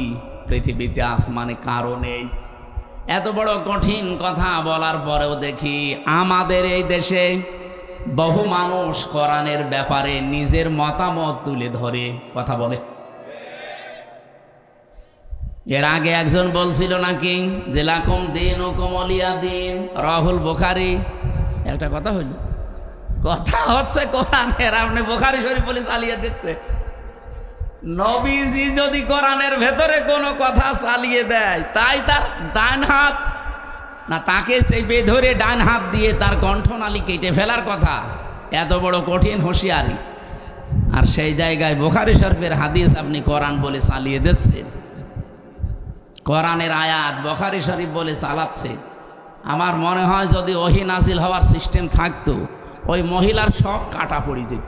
পৃথিবীতে আসমানে কারো নেই। এত বড় কঠিন কথা বলার পরেও দেখি আমাদের এই দেশে বহু মানুষ কোরআনের ব্যাপারে নিজের মতামত তুলে ধরে কথা বলে। এর আগে একজন বলছিল নাকি যে লাকুম দীনুকুম ওয়ালিয়া দীন, রাহুল বুখারী। একটা কথা হইল, কথা হচ্ছে কোরআনের, আপনি বুখারী শরীফ বলে চালিয়ে দিচ্ছে। নবীজি যদি কোরআনের ভেতরে কোনো কথা চালিয়ে দেয়, তাই তার ডান হাত না তাকে চেপে ধরে ডান হাত দিয়ে তার কণ্ঠনালী কেটে ফেলার কথা। এত বড় কঠিন হুঁশিয়ারি, আর সেই জায়গায় বুখারী শরীফের হাদিস আপনি কোরআন বলে চালিয়ে দিচ্ছেন। কোরআনের আয়াত বুখারী শরীফ বলে চালাচ্ছে। আমার মনে হয় যদি ওহী নাজিল হওয়ার সিস্টেম থাকতো, ওই মহিলার সব কাটা পড়ে যেত,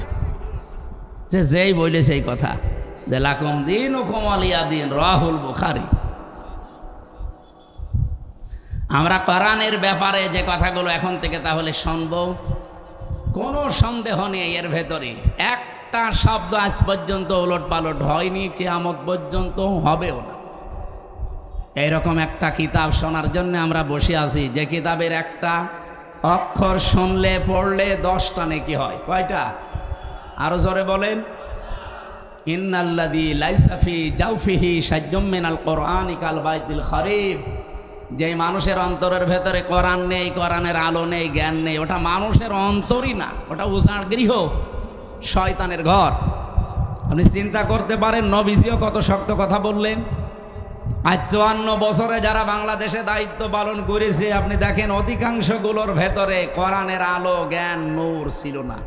যে যেই বলে সেই কথা, যে লাকুম দীনুকুম ওয়ালিয়া দীন, রাহুল বুখারী। আমরা কোরআনের ব্যাপারে যে কথাগুলো এখন থেকে তাহলে শুনব, কোনো সন্দেহ নেই এর ভেতরে একটা শব্দ আজ পর্যন্ত ওলট পালট হয়নি, কিয়ামত পর্যন্ত হবেও না। এইরকম একটা কিতাব শোনার জন্য আমরা বসে আছি, যে কিতাবের একটা অক্ষর শুনলে পড়লে 10টা নেকি হয়। কয়টা? আরো জোরে বলেন। ইন্নাল্লাযী লাইসা ফি জাওফিহি শাইউম মিনাল কোরআনি কাল বাইতিল খরিব। যে মানুষের অন্তরের ভেতরে কোরআন নেই, কোরআনের আলো নেই, জ্ঞান নেই, ওটা মানুষের অন্তরই না, ওটা উজাড় গৃহ, শয়তানের ঘর। আপনি চিন্তা করতে পারেন নবীজিও কত শক্ত কথা বললেন। আজ 54 বছরে যারা বাংলাদেশে দায়িত্ব পালন করেছে, আপনি দেখেন অধিকাংশগুলোর ভেতরে কোরআনের আলো, জ্ঞান, নূর ছিল না।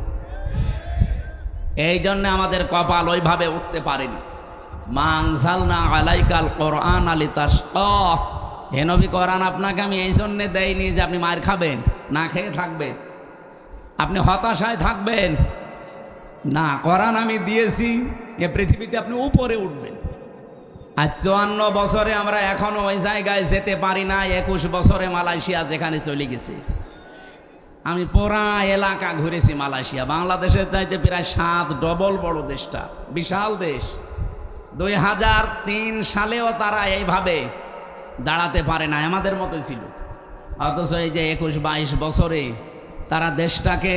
এই জন্য আমাদের কপাল ওইভাবে উঠতে পারেনি। মা আনজালনা আলাইকাল কোরআন লিতাশকা। হে নবী, কোরআন আপনাকে আমি এই জন্যে দেইনি যে আপনি মার খাবেন, না খেয়ে থাকবেন, আপনি হতাশায় থাকবেন না। কোরআন আমি দিয়েছি এ পৃথিবীতে আপনি উপরে উঠবেন। আর 54 বছরে আমরা এখনো ওই জায়গায় যেতে পারি না। 21 বছরে মালয়েশিয়া যেখানে চলে গেছে। আমি পুরা এলাকা ঘুরেছি মালয়েশিয়া, বাংলাদেশের চাইতে প্রায় 7 ডবল বড় দেশটা, বিশাল দেশ। 2003 সালেও তারা এইভাবে দাঁড়াতে পারে না, আমাদের মতোই ছিল। অথচ এই যে 21-22 বছরে তারা দেশটাকে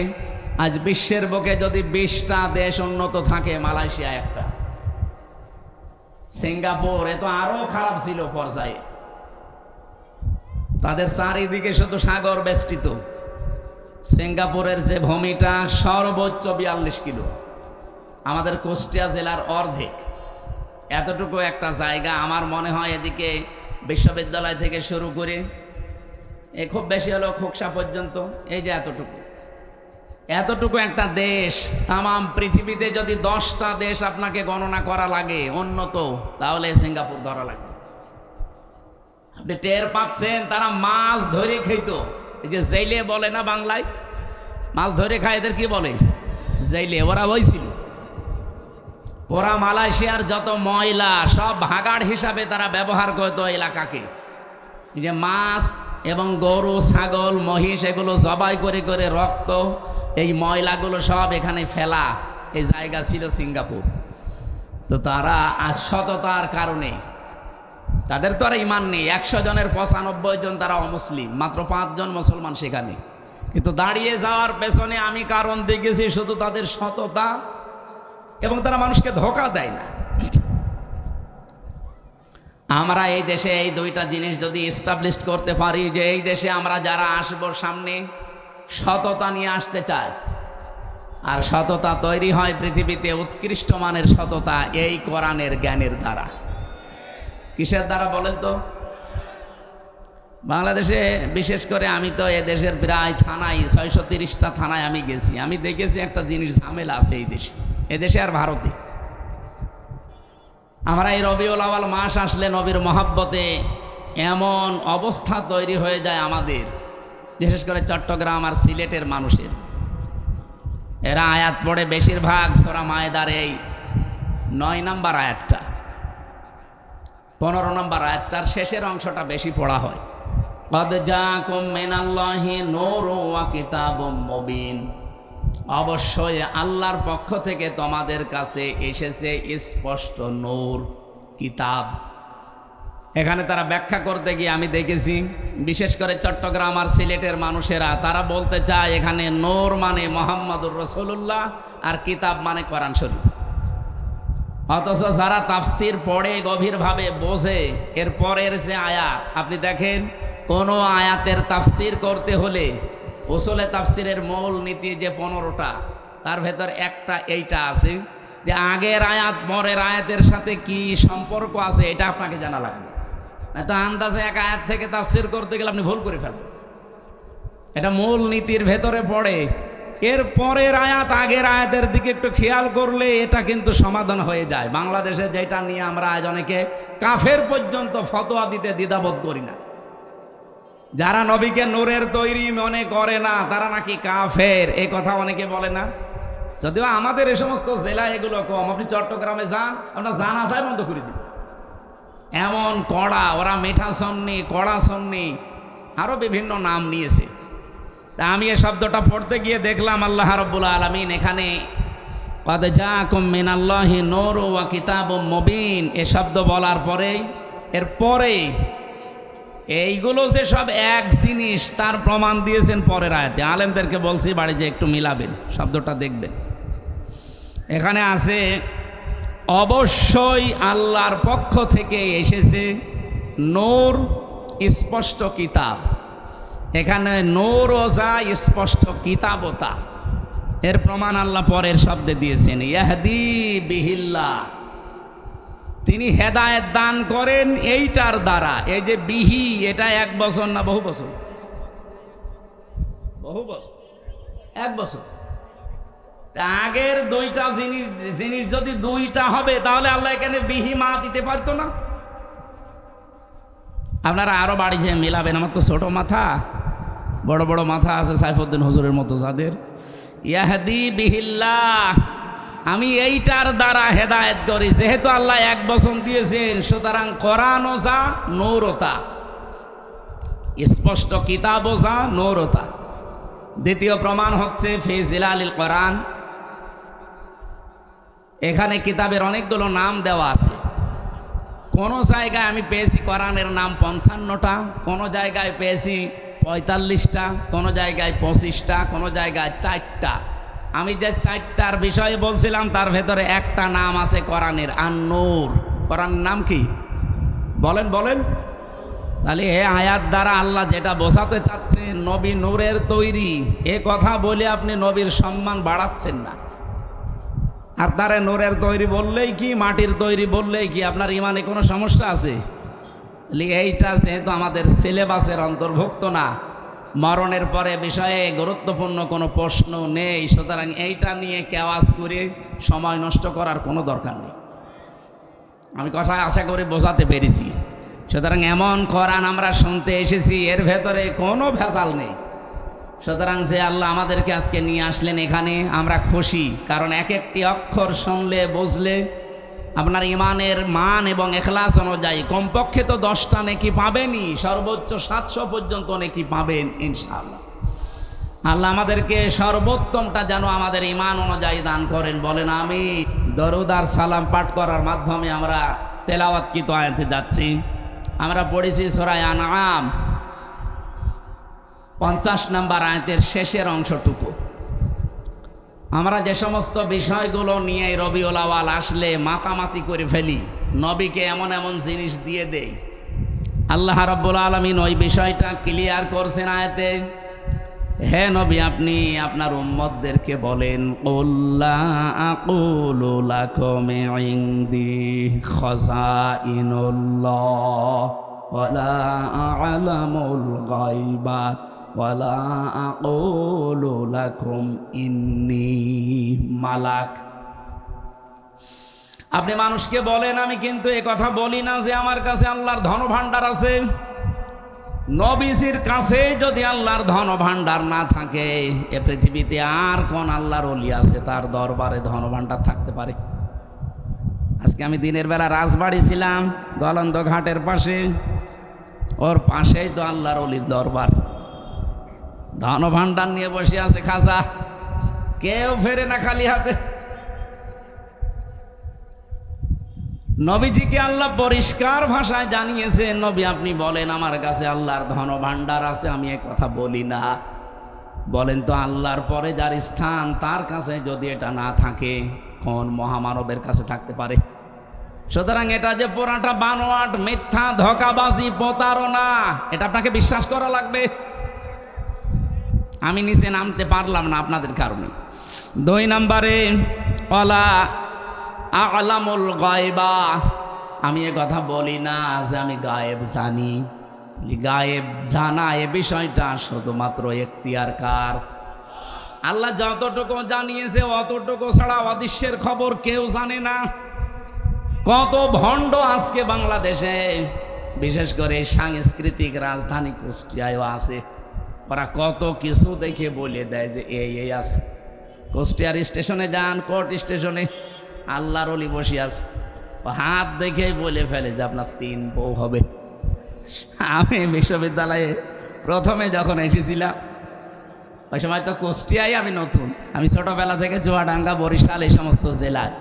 আজ বিশ্বের বুকে যদি 20টা দেশ উন্নত থাকে, মালয়েশিয়া একটা। সিঙ্গাপুর এ তো আরো খারাপ ছিল পর্যায়ে, তাদের চারিদিকে শুধু সাগর বেষ্টিত। সিঙ্গাপুরের যে ভূমিটা সর্বোচ্চ 42 কিলো, আমাদের কুষ্টিয়া জেলার অর্ধেক। এতটুকু একটা জায়গা, আমার মনে হয় এদিকে বিশ্ববিদ্যালয় থেকে শুরু করে খুব বেশি হলো খোকসা পর্যন্ত, এই যে এতটুকু একটা দেশ। তামাম পৃথিবীতে যদি 10টা দেশ আপনাকে গণনা করা লাগে উন্নত, তাহলে সিঙ্গাপুর ধরা লাগবে। আপনি টের পাচ্ছেন তারা মাছ ধরে খেত। এই যে জেলে বলে না বাংলায়, মাছ ধরে খায়, এদের কি বলে? জেলে। ওরা হয়েছিল ওরা মালয়েশিয়ার যত ময়লা সব ভাগাড় হিসাবে তারা ব্যবহার করতো এলাকাকে। যে মাছ এবং গরু, ছাগল, মহিষ এগুলো জবাই করে করে রক্ত, এই ময়লাগুলো সব এখানে ফেলা, এই জায়গা ছিল সিঙ্গাপুর। তো তারা আজ সততার কারণে, তাদের তো আর ইমান নেই, 100 জনের 95 জন তারা অমুসলিম, মাত্র 5 জন মুসলমান সেখানে। কিন্তু দাঁড়িয়ে যাওয়ার পেছনে আমি কারণ দেখেছি শুধু তাদের সততা, এবং তারা মানুষকে ধোঁকা দেয় না। আমরা এই দেশে এই 2টা জিনিস যদি এস্টাবলিশ করতে পারি, যে এই দেশে আমরা যারা আসবো সামনে সততা নিয়ে আসতে চাই, আর সততা তৈরি হয় পৃথিবীতে উৎকৃষ্ট মানের সততা এই কোরআনের জ্ঞানের দ্বারা। কিসের দ্বারা বলেন তো? বাংলাদেশে বিশেষ করে আমি তো এদেশের প্রায় থানায় 630টা থানায় আমি গেছি। আমি দেখেছি একটা জিনিস ঝামেলা আছে এই দেশে, এদেশে আর ভারতে। আমরা এই রবিউল আউয়াল মাস আসলে নবীর মহব্বতে এমন অবস্থা তৈরি হয়ে যায় আমাদের, বিশেষ করে চট্টগ্রাম আর সিলেটের মানুষের। এরা আয়াত পড়ে বেশিরভাগ সূরা মায়েদার এই 9 নম্বর আয়াতটা, 15 নম্বর আয়াতটার শেষের অংশটা বেশি পড়া হয়। কদ জাকুম মিনাল্লাহি নূরুন ওয়া কিতাবুম মুবিন। অবশ্যই আল্লাহর পক্ষ থেকে তোমাদের কাছে এসেছে স্পষ্ট নূর, কিতাব। এখানে তারা ব্যাখ্যা করতে গিয়ে আমি দেখেছি, বিশেষ করে চট্টগ্রাম আর সিলেটের মানুষেরা, তারা বলতে চায় এখানে নূর মানে মুহাম্মদুর রাসূলুল্লাহ আর কিতাব মানে কোরআন শরীফ। অথচ যারা তাফসির পড়ে গভীরভাবে বোঝে, এর পরের যে আয়াত আপনি দেখেন, কোনো আয়াতের তাফসির করতে হলে উসুলে তাফসিরের মূল নীতি যে 15টা, তার ভেতর একটা এইটা আছে যে আগের আয়াত পরের আয়াতের সাথে কি সম্পর্ক আছে, এটা আপনাকে জানা লাগবে। না তো আন্দাজে এক আয়াত থেকে তাফসির করতে গেলে আপনি ভুল করে ফেলবেন। এটা মূল নীতির ভেতরে পড়ে। এর পরের আয়াত আগের আয়াতের দিকে একটু খেয়াল করলে এটা কিন্তু সমাধান হয়ে যায়। বাংলাদেশে যেটা নিয়ে আমরা আজ অনেকে কাফের পর্যন্ত ফতোয়া দিতে দ্বিধাবোধ করি না। যারা নবীকে নূরের তৈরি মনে করে না তারা নাকি কাফের, এই কথা অনেকে বলে না। যদিও আমাদের এই সমস্ত জেলা এগুলো কম। আপনি চট্টগ্রামে যান, আপনার জানাজায় বন্ধ করে দিন, এমন কড়া। ওরা মিঠা সন্নি, কড়া সন্নি, আরো বিভিন্ন নাম নিয়েছে। তা আমি এই শব্দটা পড়তে গিয়ে দেখলাম আল্লাহ রাব্বুল আলামিন এখানে ক্বাদ জাআকুম মিনাল্লাহি নূরুন ওয়া কিতাবুম মুবিন এ শব্দ বলার পরেই এরপরে এইগুলো যে সব এক জিনিস তার প্রমাণ দিয়েছেন পরের আয়াতে। আলেমদেরকে বলছি বাড়ি যে একটু মিলাবেন, শব্দটা দেখবেন। এখানে আছে অবশ্যই আল্লাহর পক্ষ থেকে এসেছে নূর, স্পষ্ট কিতাব। এখানে নূর ও যা, স্পষ্ট কিতাবও তা। এর প্রমাণ আল্লাহ পরের শব্দে দিয়েছেন, ইয়াহদি বিহিল্লাহ, তিনি হেদায়েত দান করেন এইটার দ্বারা। এই যে বিহি, এটা 1 বছর না বহু বছর? বহু বছর, 1 বছর। আগের দুইটা জিনিস যদি দুইটা হবে তাহলে আল্লাহ এখানে বিহি মা দিতে পারতো না? আপনারা আরো বাড়ি যেয়ে মিলাবেন। আমার তো ছোট মাথা, বড় বড় মাথা আছে সাইফুদ্দিন হুজুরের মতো যাদের। ইয়াহদি বিহিল্লাহ, আমি এইটার দ্বারা হেদায়েত করি। যেহেতু আল্লাহ 1 বছর দিয়েছেন, সুতরাং কোরআনও যা, নূরও তা, স্পষ্ট কিতাবও যা, নূরও তা। দ্বিতীয় প্রমাণ হচ্ছে ফি জিলালিল কোরআন। এখানে কিতাবের অনেকগুলো নাম দেওয়া আছে। কোন জায়গায় আমি পেয়েছি কোরআনের নাম 55টা, কোন জায়গায় পেয়েছি 45টা, কোন জায়গায় 25টা, কোন জায়গায় 4টা। আমি যে 4টার বিষয়ে বলছিলাম তার ভেতরে একটা নাম আছে কোরআনের, আন-নূর। কোরআনের নাম কি বলেন বলেন? তাহলে এই আয়াত দ্বারা আল্লাহ যেটা বোঝাতে চাচ্ছেন, নবী নূরের তৈরি, এ কথা বলে আপনি নবীর সম্মান বাড়াচ্ছেন না। আর তারা নূরের তৈরি বললেই কি, মাটির তৈরি বললেই কি, আপনার ইমানে কোনো সমস্যা আছে? এইটা যেহেতু আমাদের সিলেবাসের অন্তর্ভুক্ত না, মরণের পরে বিষয়ে গুরুত্বপূর্ণ কোনো প্রশ্ন নেই, সুতরাং এইটা নিয়ে কেওয়াজ করে সময় নষ্ট করার কোনো দরকার নেই। আমি কথা আশা করি বোঝাতে পেরেছি। সুতরাং এমন কোরআন আমরা শুনতে এসেছি, এর ভেতরে কোনো ভেজাল নেই। সুতরাং যে আল্লাহ আমাদেরকে আজকে নিয়ে আসলেন এখানে, আমরা খুশি। কারণ এক একটি অক্ষর শুনলে বুঝলে আপনার ইমানের মান এবং এখলাস অনুযায়ী কমপক্ষে তো 10টা নেকি পাবেনই, সর্বোচ্চ 700 পর্যন্ত নেকি পাবেন ইনশাআল্লাহ। আল্লাহ আমাদেরকে সর্বোত্তমটা যেন আমাদের ইমান অনুযায়ী দান করেন, বলেন আমি। দরুদ আর সালাম পাঠ করার মাধ্যমে আমরা তেলাওয়াতকৃত আয়াতে যাচ্ছি। আমরা পড়েছি সূরা আনআম 50 নম্বর আয়াতের শেষের অংশটুকু। আমরা যে সমস্ত বিষয়গুলো নিয়ে রবিউল আউয়াল আসলে মাতামাতি করে ফেলি, নবীকে এমন এমন জিনিস দিয়ে দেই, আল্লাহ রাব্বুল আলামিন ওই বিষয়টা ক্লিয়ার করছেন আয়াতে। হে নবী, আপনি আপনার উম্মতদেরকে বলেন, কুল্লা আকুলু লাকুম ইনদি খাযাইনুল্লাহ ওয়ালা আ'লামুল গায়বা ওয়ালা আকুলু লাকুম ইন্নী মালাক। আপনি মানুষকে বলেন, আমি কিন্তু এ কথা বলি না যে আমার কাছে আল্লাহর ধনভাণ্ডার আছে। নবীজির কাছে যদি আল্লাহর ধনভাণ্ডার না থাকে, এ পৃথিবীতে আর কোন আল্লাহর ওলি আছে তার দরবারে ধনভাণ্ডার থাকতে পারে? আজকে আমি দিনের বেলা রাজবাড়ি ছিলাম, গলন্দ ঘাটের পাশে, ওর পাশেই তো আল্লাহর ওলির দরবার। ধনভাণ্ডার নিয়ে বসে আছে খাজা, কেউ ফেরে না খালি হাতে। নবীজিকে আল্লাহ পরিষ্কার ভাষায় জানিয়েছে, নবী আপনি বলেন আমার কাছে আল্লাহর ধন ভাণ্ডার আছে, আমি এ কথা বলি না। বলেন তো আল্লাহর পরে যার স্থান তার কাছে যদি এটা না থাকে, কোন মহামানবের কাছে থাকতে পারে? সুতরাং এটা যে পুরাটা বানোয়াট, মিথ্যা, ধোঁকাবাজি, প্রতারণা, এটা আপনাকে বিশ্বাস করা লাগবে। আমি নিচে নামতে পারলাম না আপনাদের কারণে। 2 নম্বরে ওয়ালা আ'লামুল গায়বা, আমি এ কথা বলি না যে আমি গায়েব জানি। গায়েব জানা এ বিষয়টা শুধুমাত্র এখতিয়ার কার? আল্লাহ যতটুকু জানিয়েছে অতটুকু ছাড়া অদৃশ্যের খবর কেউ জানে না। কত ভণ্ড আজকে বাংলাদেশে, বিশেষ করে সাংস্কৃতিক রাজধানী কুষ্টিয়ায়ও আছে। ওরা কত কিছু দেখে বলে দেয় যে এই আছে। কুষ্টিয়ার স্টেশনে যান, কোর্ট স্টেশনে আল্লাহর ওলি বসে আছে, হাত দেখেই বলে ফেলে যে আপনার 3 বউ হবে। আমি বিশ্ববিদ্যালয়ে প্রথমে যখন এসেছিলাম, ওই সময় তো কুষ্টিয়ায় আমি নতুন, আমি ছোটবেলা থেকে চুয়াডাঙ্গা, বরিশাল এই সমস্ত জেলায়।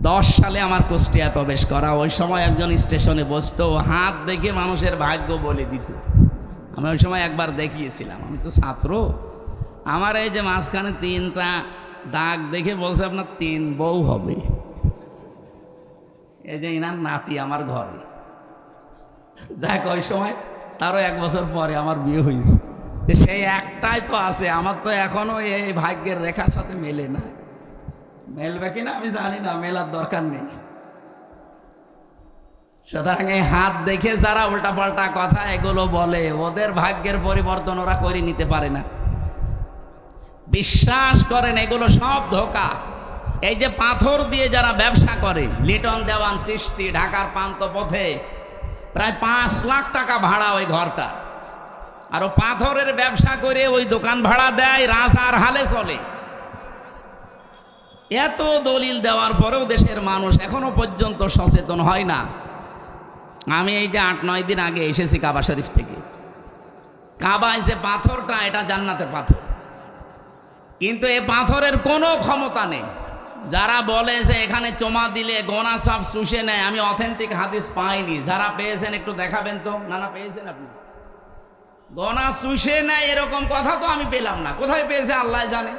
10 সালে আমার কুষ্টিয়ায় প্রবেশ করা। ওই সময় একজন স্টেশনে বসতো, হাত দেখে মানুষের ভাগ্য বলে দিত। আমি ওই সময় একবার দেখিয়েছিলাম, আমি তো ছাত্র। আমার এই যে মাঝখানে 3টা দাগ দেখে বলছে আপনার 3 বউ হবে। এই যে ইনার নাতি আমার ঘরে। যাক, ওই সময় তারও 1 বছর পরে আমার বিয়ে হয়েছে। সেই একটাই তো আছে, আমার তো এখনো এই ভাগ্যের রেখার সাথে মেলে না। মেলবে কিনা আমি জানি না, মেলার দরকার নেই। সুতরাং এই হাত দেখে যারা উল্টাপাল্টা কথা এগুলো বলে, ওদের ভাগ্যের পরিবর্তন ওরা করে নিতে পারে না। বিশ্বাস করেন এগুলো সব ধোঁকা। এই যে পাথর দিয়ে যারা ব্যবসা করে, লিটন দেওয়ান চিশতি ঢাকার পান্ত পথে প্রায় 5 লাখ টাকা ভাড়া ওই ঘরটা, আর ও পাথরের ব্যবসা করে ওই দোকান ভাড়া দেয়, রাজার হালে চলে। এত দলিল দেওয়ার পরেও দেশের মানুষ এখনো পর্যন্ত সচেতন হয় না। আমি এই যে 8-9 দিন আগে এসেছি কাবা শরীফ থেকে। কাবায় যে পাথরটা, এটা জান্নাতের পাথর, কিন্তু এ পাথরের কোনো ক্ষমতা নেই। যারা বলে যে এখানে চোমা দিলে গোনা সব শুষে নেয়, আমি অথেন্টিক হাদিস পাইনি। যারা পেয়েছেন একটু দেখাবেন তো। না পেয়েছেন আপনি? গোনা শুষে নেয় এরকম কথা তো আমি পেলাম না। কোথায় পেয়েছে আল্লাহ জানে।